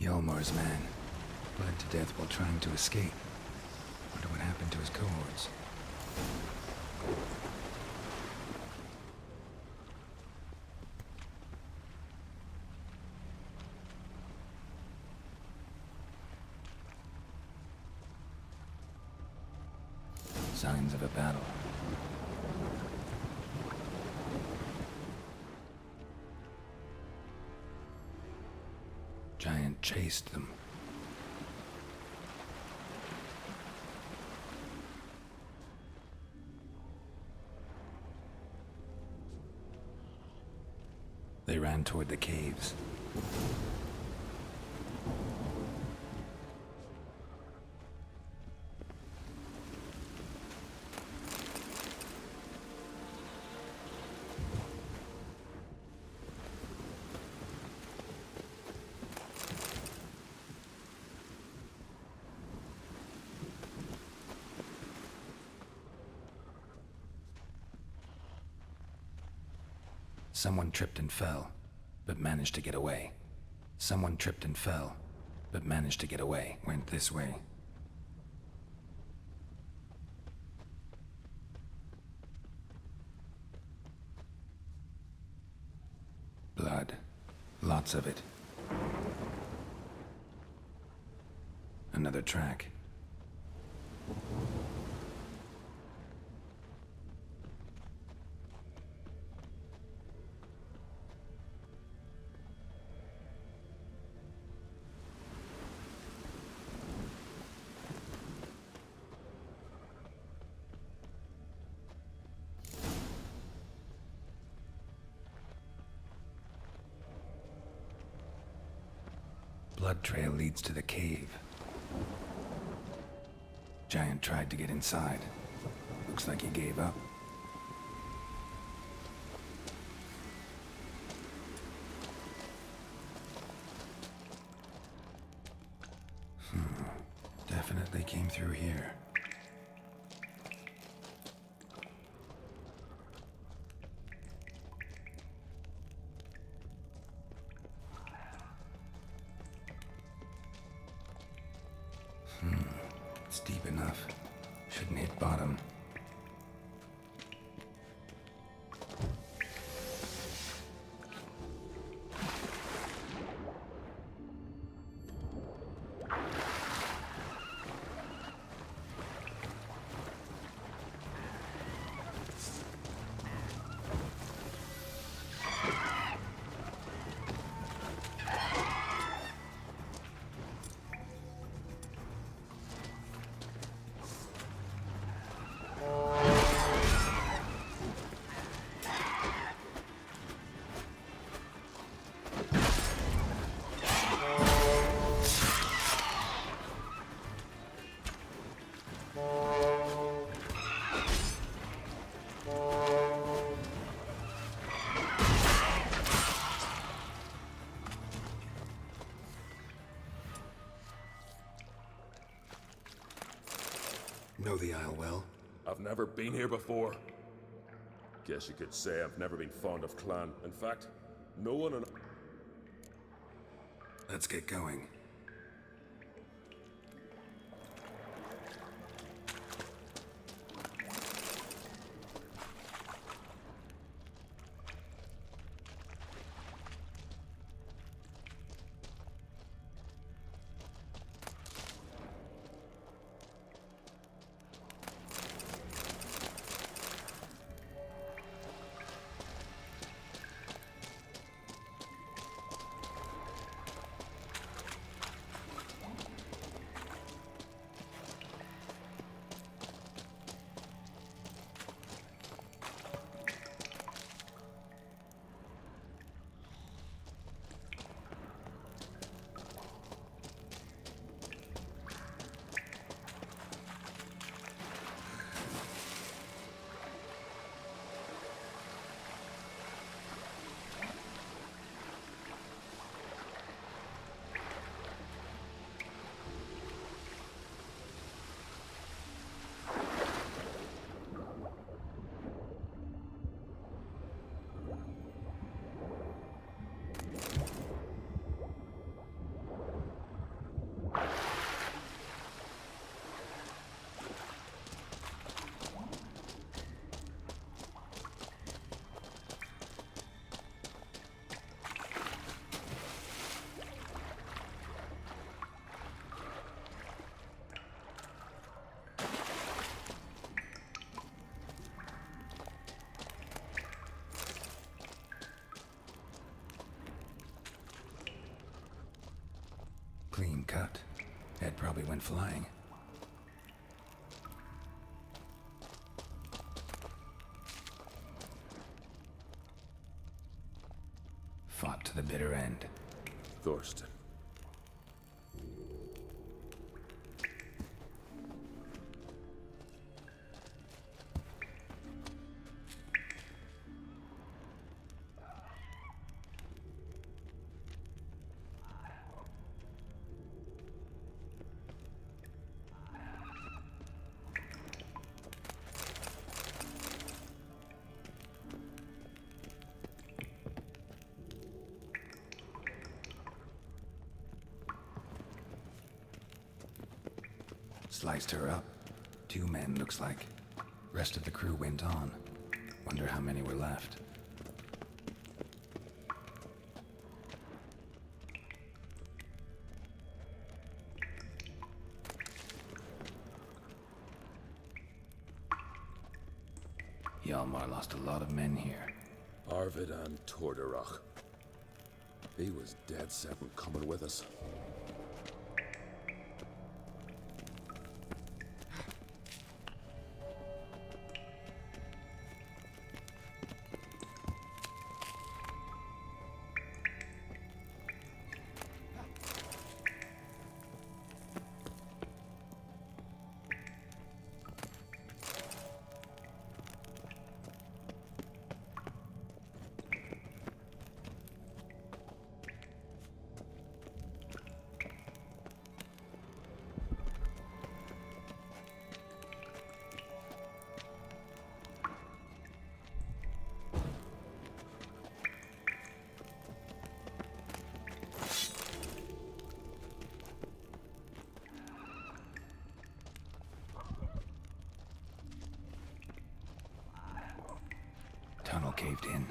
E: Hjalmar's man. Bled to death while trying to escape. Wonder what happened to his cohorts. Signs of a battle. giant chased them. They ran toward the caves. Someone tripped and fell, but managed to get away. Someone tripped and fell, but managed to get away. Went this way. Blood. Lots of it. Another track. Blood trail leads to the cave. Giant tried to get inside. Looks like he gave up. Definitely came through here. It's deep enough. Shouldn't hit bottom. Know the Isle well?
P: I've never been here before. Guess you could say I've never been fond of clan. In fact, no one in...
E: Let's get going. Clean cut. Head probably went flying. Fought to the bitter end.
P: Thorsten.
E: Sliced her up. 2 men, looks like. Rest of the crew went on. Wonder how many were left. Hjalmar lost a lot of men here.
P: Arvid and Torderach. He was dead set on coming with us.
E: Tunnel caved in.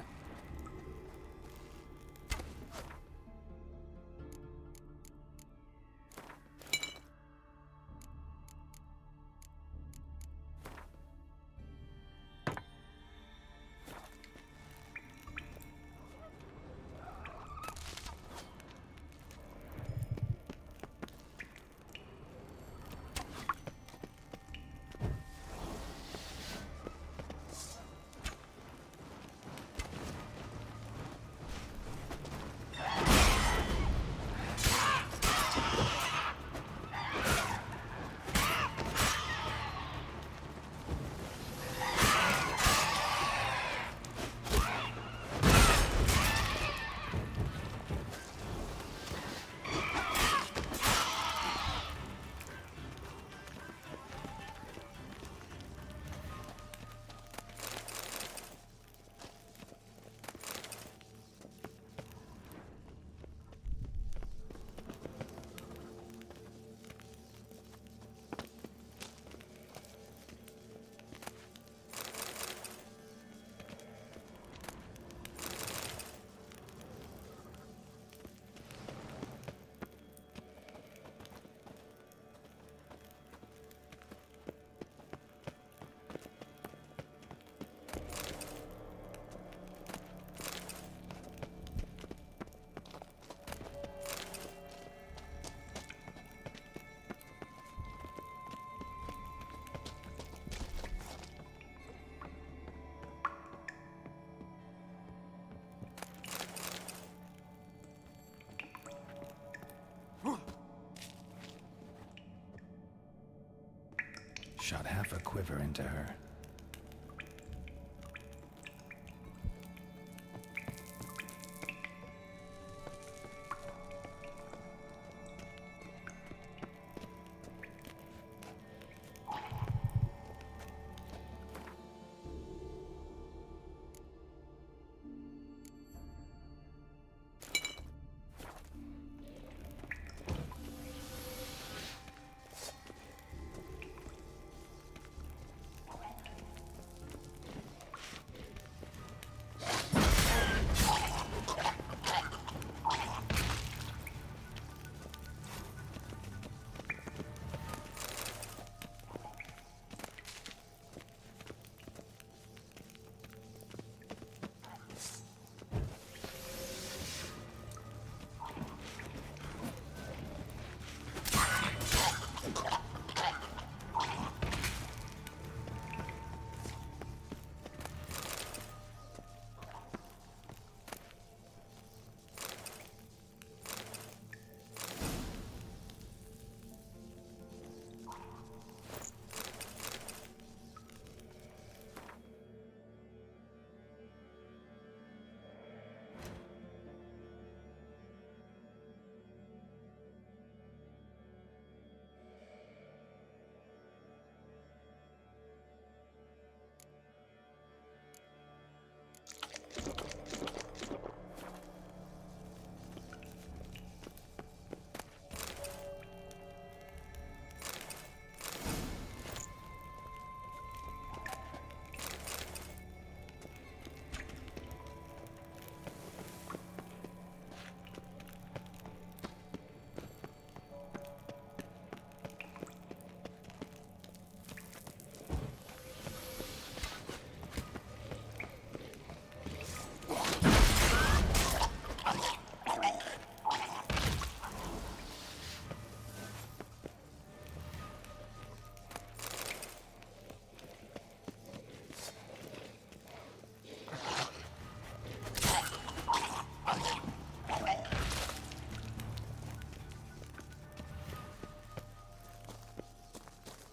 E: Shot half a quiver into her.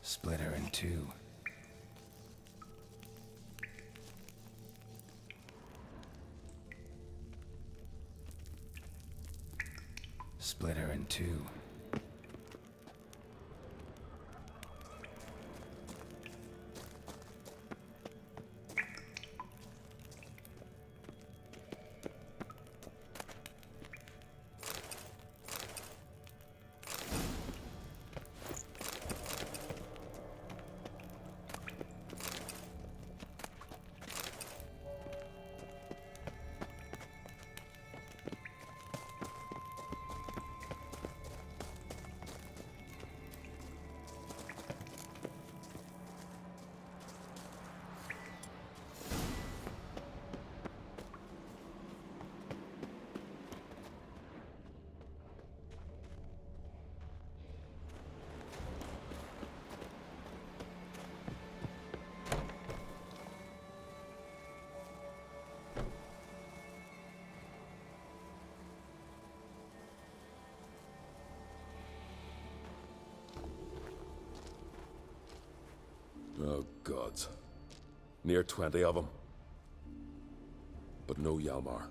E: Split her in two. Split her in two.
P: Oh, gods. Near 20 of them. But no Yalmar.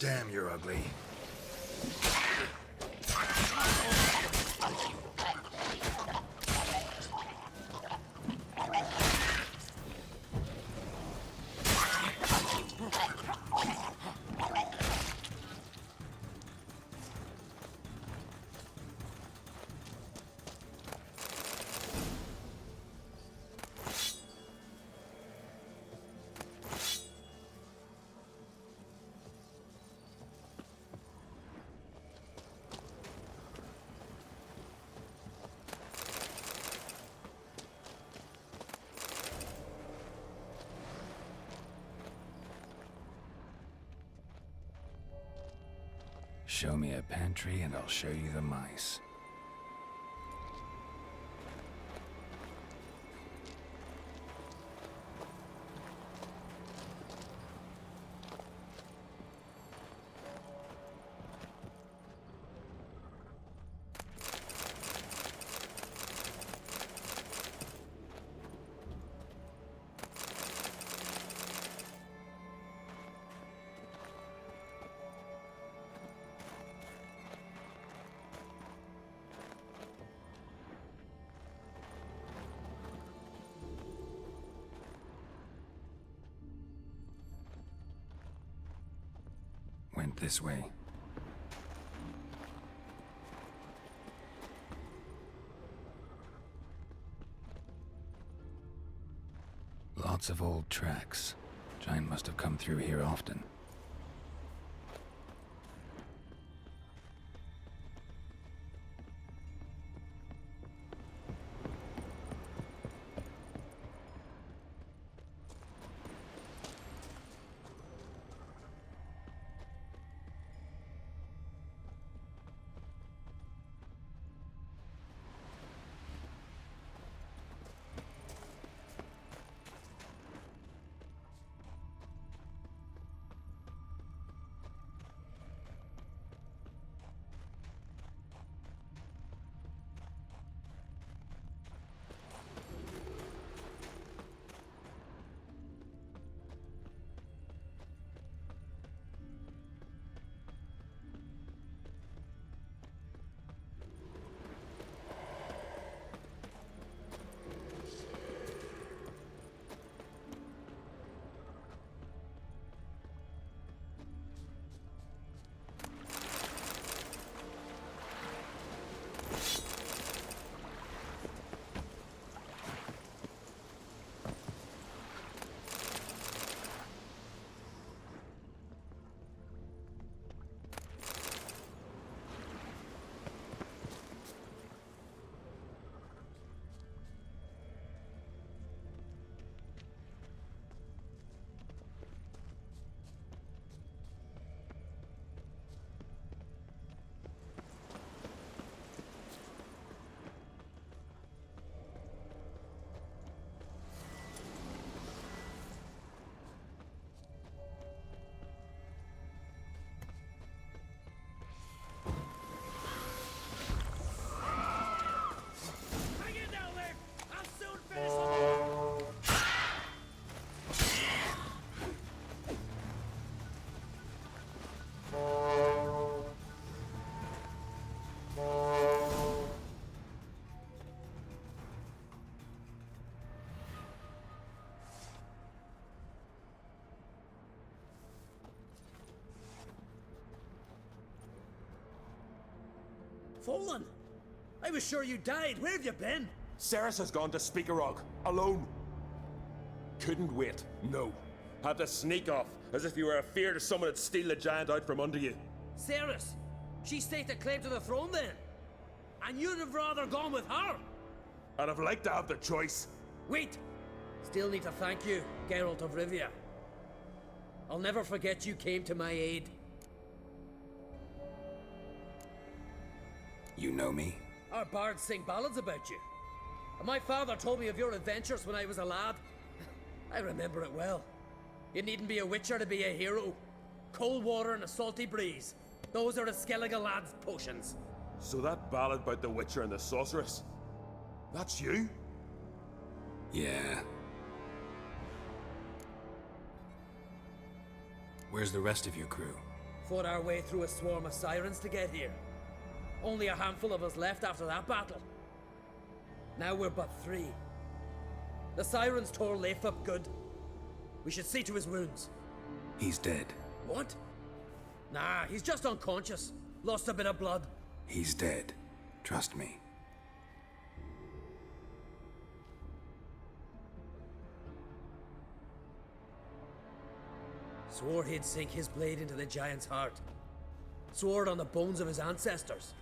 E: Damn, you're ugly. Show me a pantry and I'll show you the mice. Went this way. Lots of old tracks. Giant must have come through here often.
I: Fallen? I was sure you died. Where have you been?
P: Ceres has gone to Speakerog, alone. Couldn't wait, no. Had to sneak off, as if you were afeard of someone would steal the giant out from under you.
I: Ceres? She staked a claim to the throne then? And you'd have rather gone with her?
P: I'd have liked to have the choice.
I: Wait! Still need to thank you, Geralt of Rivia. I'll never forget you came to my aid.
E: You know me?
I: Our bards sing ballads about you. And my father told me of your adventures when I was a lad. I remember it well. You needn't be a witcher to be a hero. Cold water and a salty breeze. Those are the Skellige lad's potions.
P: So that ballad about the Witcher and the Sorceress, that's you?
E: Yeah. Where's the rest of your crew?
I: Fought our way through a swarm of sirens to get here. Only a handful of us left after that battle. Now we're but 3. The sirens tore Leif up good. We should see to his wounds.
E: He's dead.
I: What? Nah, he's just unconscious. Lost a bit of blood.
E: He's dead. Trust me.
I: Swore he'd sink his blade into the giant's heart. Swore it on the bones of his ancestors.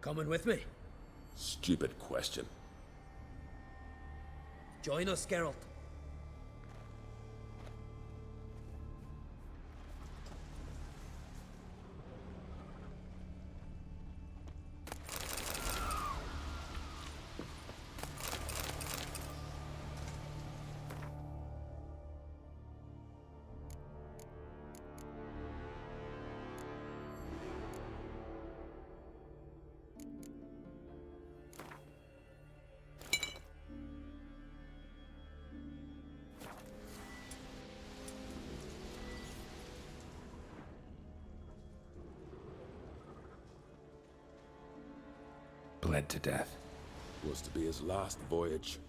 I: Coming with me?
P: Stupid question.
I: Join us, Geralt.
E: Bled to death.
P: Was to be his last voyage.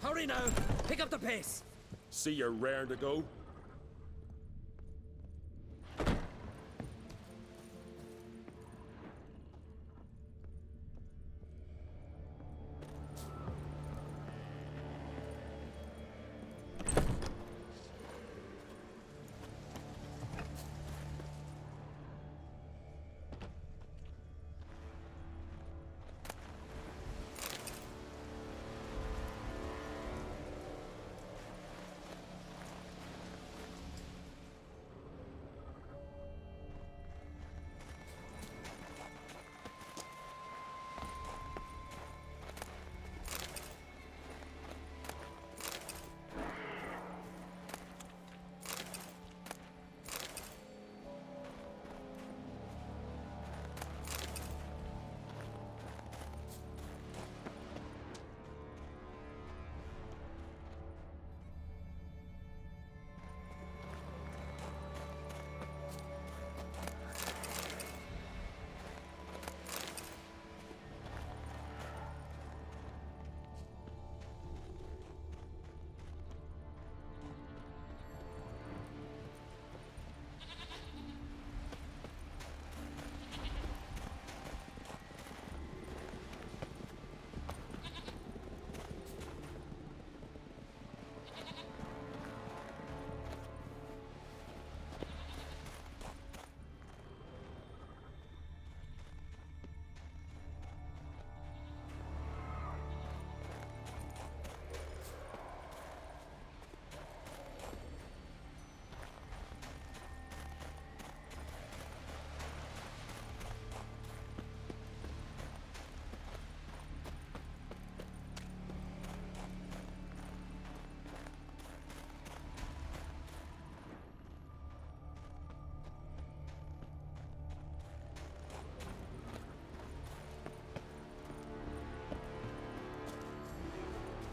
I: Hurry now! Pick up the pace!
P: See you're raring to go?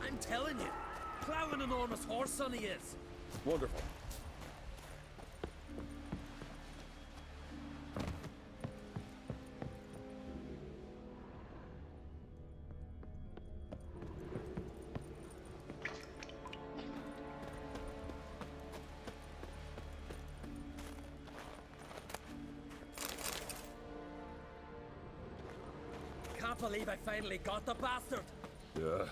I: I'm telling you, plow an enormous horse, son he is.
P: Wonderful.
T: Can't believe I finally got the bastard.
P: Yeah.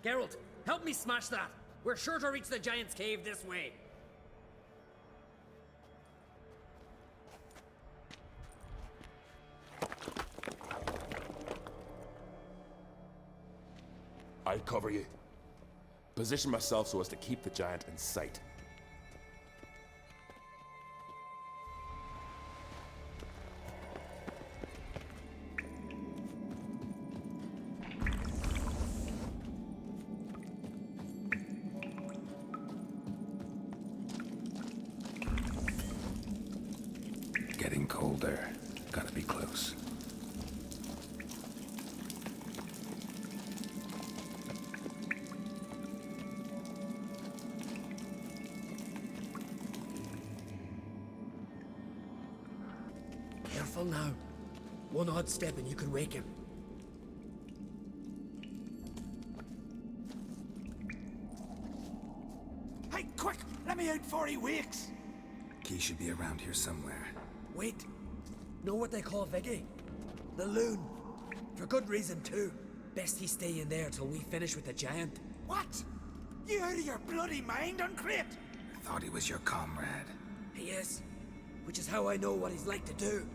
T: Geralt, help me smash that. We're sure to reach the giant's cave this way.
P: I'll cover you. Position myself so as to keep the giant in sight.
E: Getting colder. Gotta be close.
T: Careful now. One odd step and you could wake him.
J: Hey, quick! Let me out before he wakes!
E: Key should be around here somewhere.
T: Wait. Know what they call Viggy? The loon. For good reason, too. Best he stay in there till we finish with the giant.
J: What? You out of your bloody mind, Uncrate?
E: I thought he was your comrade.
T: He is. Which is how I know what he's like to do.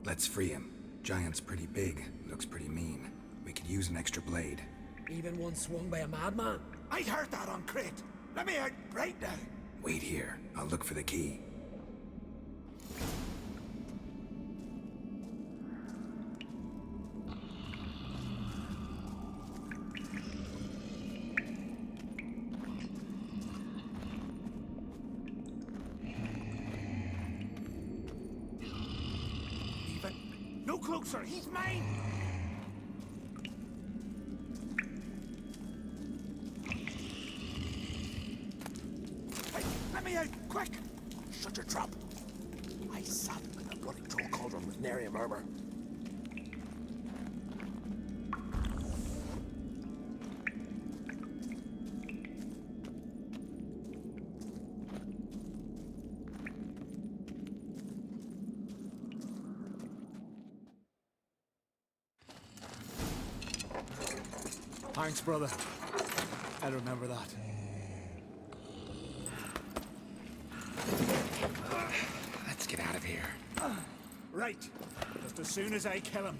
E: Let's free him. Giant's pretty big, looks pretty mean. We could use an extra blade.
T: Even one swung by a madman.
J: I'd heard that, Uncrate. Let me out right now.
E: Wait here. I'll look for the key.
J: No closer, he's mine! Hey, let me out, quick! Shut your trap! I sat in a bloody troll cauldron with nary a murmur.
L: Thanks, brother. I'll remember that.
E: Let's get out of here.
L: Right. Just as soon as I kill him.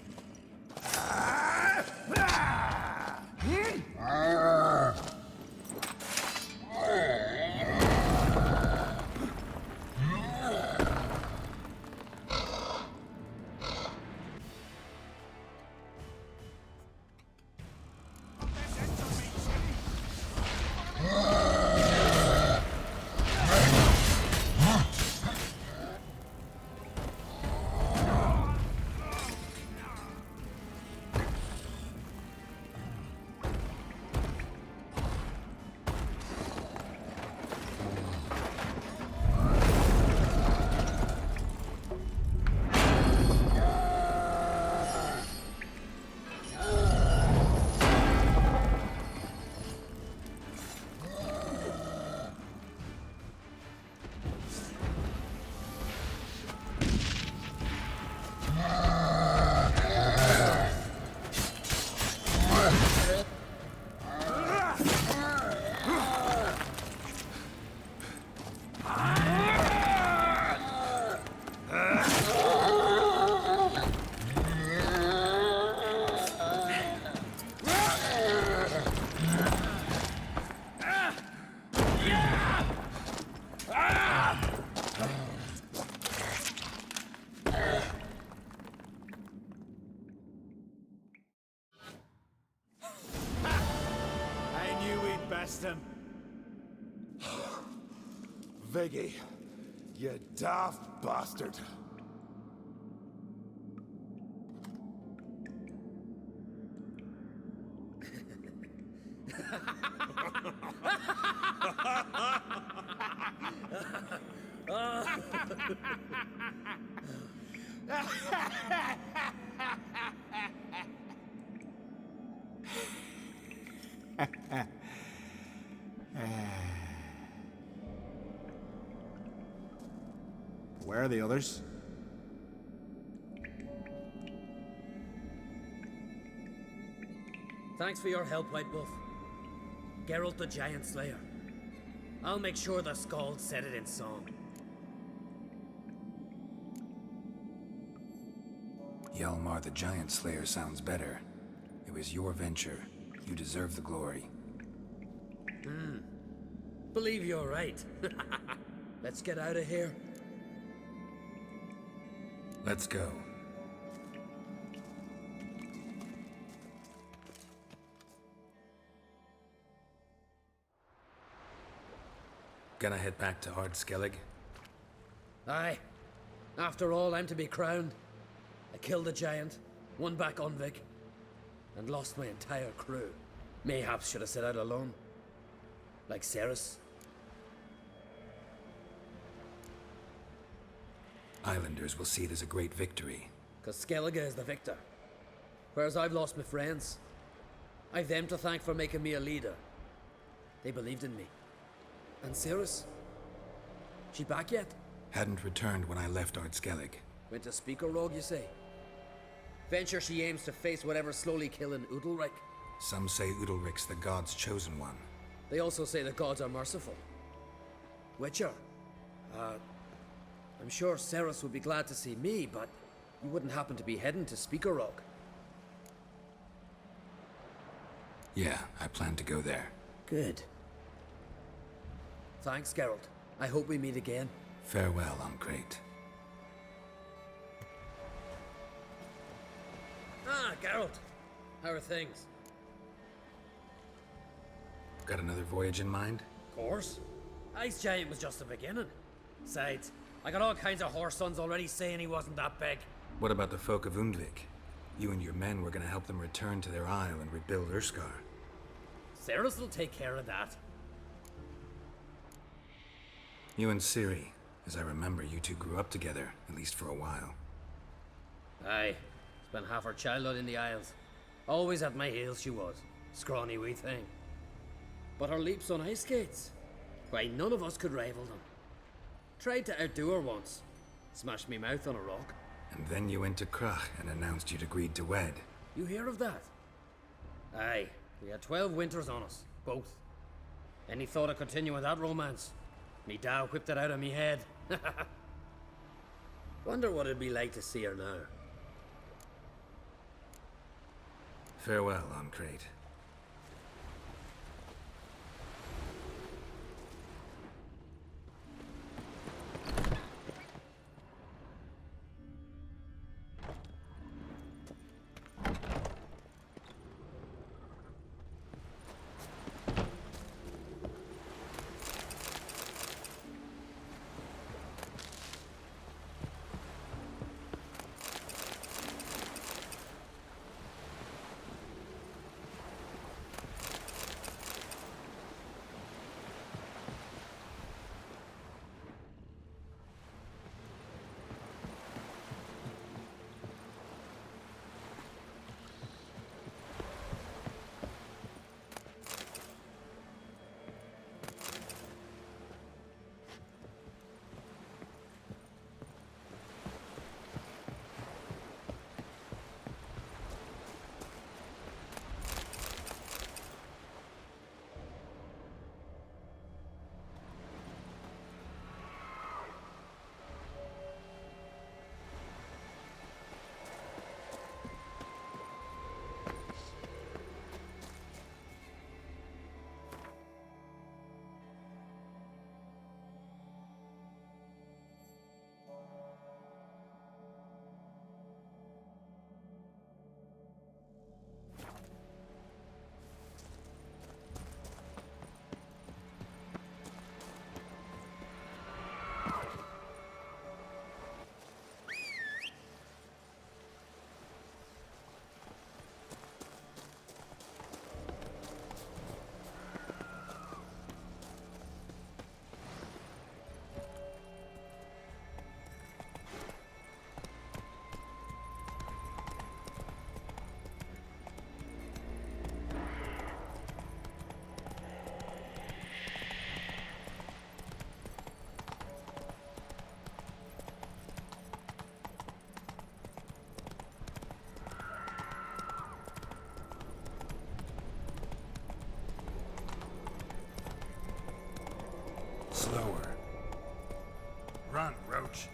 L: Him.
H: Viggy, you daft bastard.
L: Where are the others?
T: Thanks for your help, White Wolf. Geralt the Giant Slayer. I'll make sure the Scald said it in song.
E: Hjalmar the Giant Slayer sounds better. It was your venture. You deserve the glory.
T: Believe you're right. Let's get out of here.
E: Let's go. Gonna head back to Ard-Skellig?
T: Aye. After all, I'm to be crowned. I killed the giant, won back Undvik, and lost my entire crew. Mayhaps should have set out alone. Like Ceres.
E: Islanders will see it as a great victory.
T: 'Cause Skellige is the victor. Whereas I've lost my friends. I've them to thank for making me a leader. They believed in me. And Ceres? She back yet?
E: Hadn't returned when I left Ard-Skellig.
T: Went to Speaker Rogue, you say? Venture she aims to face whatever's slowly killing Udalric.
E: Some say Udalric's the god's chosen one.
T: They also say the gods are merciful. Witcher. I'm sure Ceres would be glad to see me, but you wouldn't happen to be heading to Speaker Rogue.
E: Yeah, I plan to go there.
T: Good. Thanks, Geralt. I hope we meet again.
E: Farewell, Uncrate.
T: Ah, Geralt. How are things?
E: Got another voyage in mind?
T: Of course. Ice Giant was just the beginning. Besides, I got all kinds of horse sons already saying he wasn't that big.
E: What about the folk of Undvik? You and your men were gonna help them return to their isle and rebuild Urskar.
T: Ceres will take care of that.
E: You and Ciri, as I remember, you two grew up together, at least for a while.
T: Aye. Spent half her childhood in the Isles. Always at my heels she was. Scrawny wee thing. But her leaps on ice skates, why, none of us could rival them. Tried to outdo her once. Smashed me mouth on a rock.
E: And then you went to Krach and announced you'd agreed to wed.
T: You hear of that? Aye. We had 12 winters on us. Both. Any thought of continuing that romance? Me da whipped it out of me head. Wonder what it'd be like to see her now.
E: Farewell, Uncrate. Slower.
H: Run, Roach.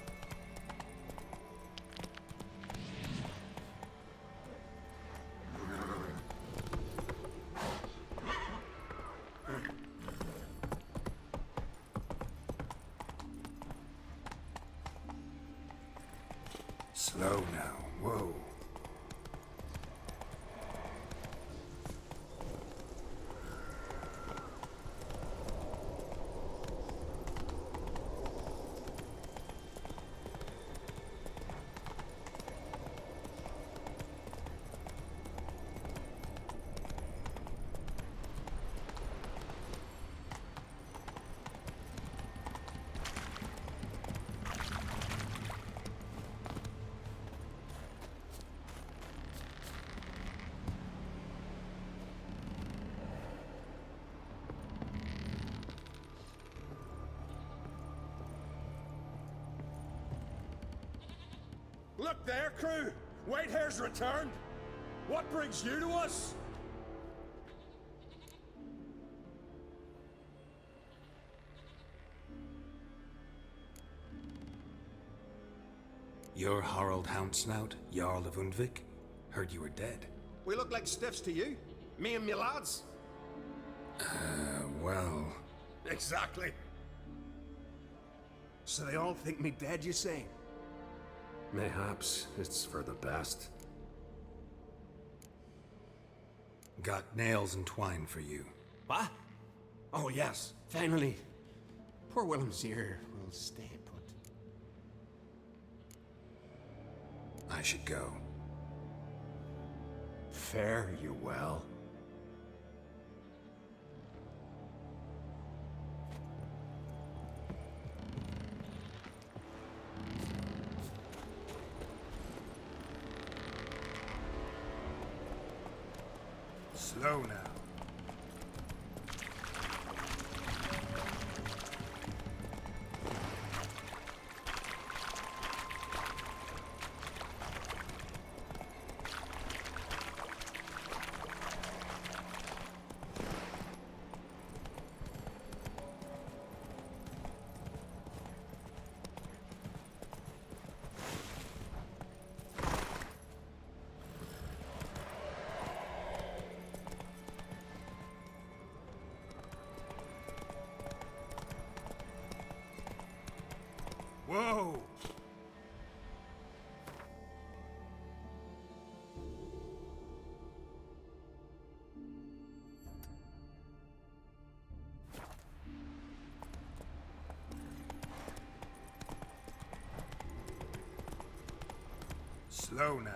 E: Slow now. Whoa.
D: Look there, crew! Whitehair's returned! What brings you to us?
E: You're Harald Houndsnout, Jarl of Undvik? Heard you were dead.
D: We look like stiffs to you? Me and me lads?
E: Well...
D: Exactly. So they all think me dead, you say?
B: Mayhaps it's for the best.
E: Got nails and twine for you.
D: What? Oh yes, finally. Poor Willem's ear will stay put.
E: I should go.
D: Fare you well.
H: Slow now. Whoa! Slow now.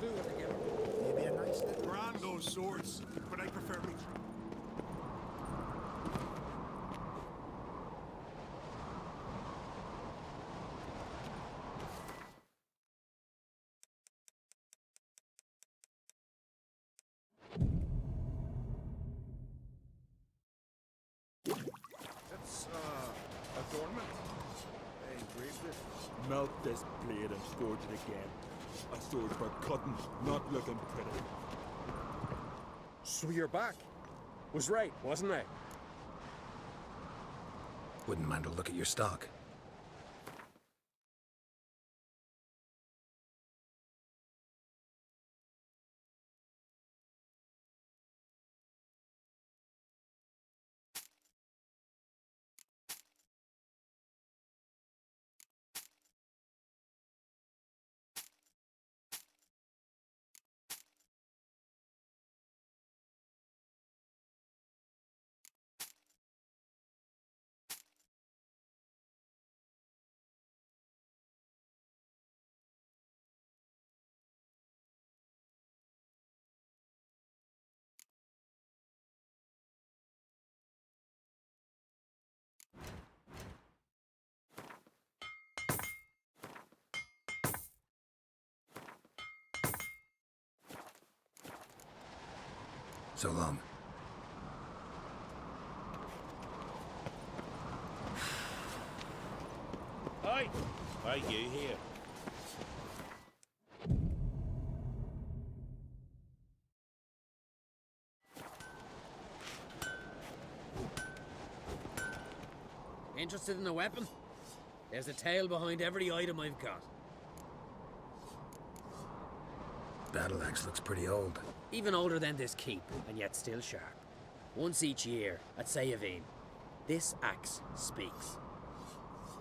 D: Maybe a nice little... Grand those swords, but I prefer me...
P: It's, adornment. I engraved it.
Q: Melt this blade and forge it again. A sword for cutting, not looking pretty.
D: So you're back. Was right, wasn't I?
E: Wouldn't mind a look at your stock. So long.
I: Hi! Why you here?
T: Interested in a weapon? There's a tale behind every item I've got.
E: Battle axe looks pretty old.
T: Even older than this keep, and yet still sharp. Once each year, at Sayavine, this axe speaks.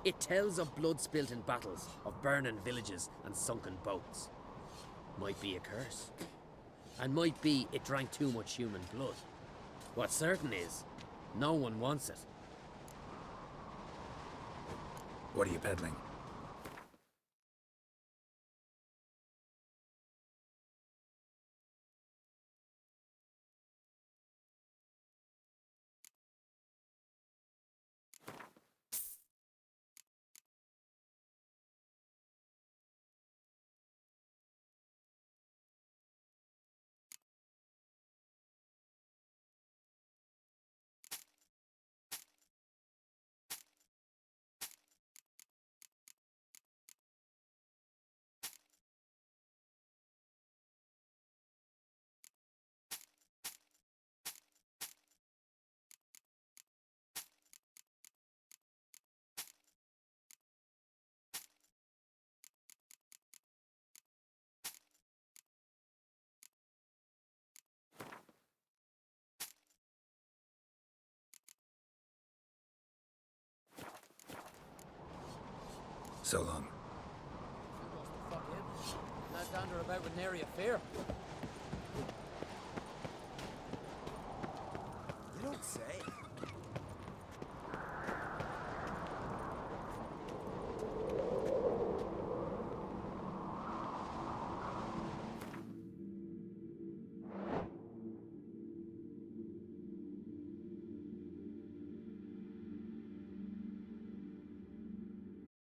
T: It tells of blood spilt in battles, of burning villages and sunken boats. Might be a curse. And might be it drank too much human blood. What's certain is, no one wants it.
E: What are you peddling? So long.
T: Fuck him. Not dander about with nary a fear.
D: You don't say.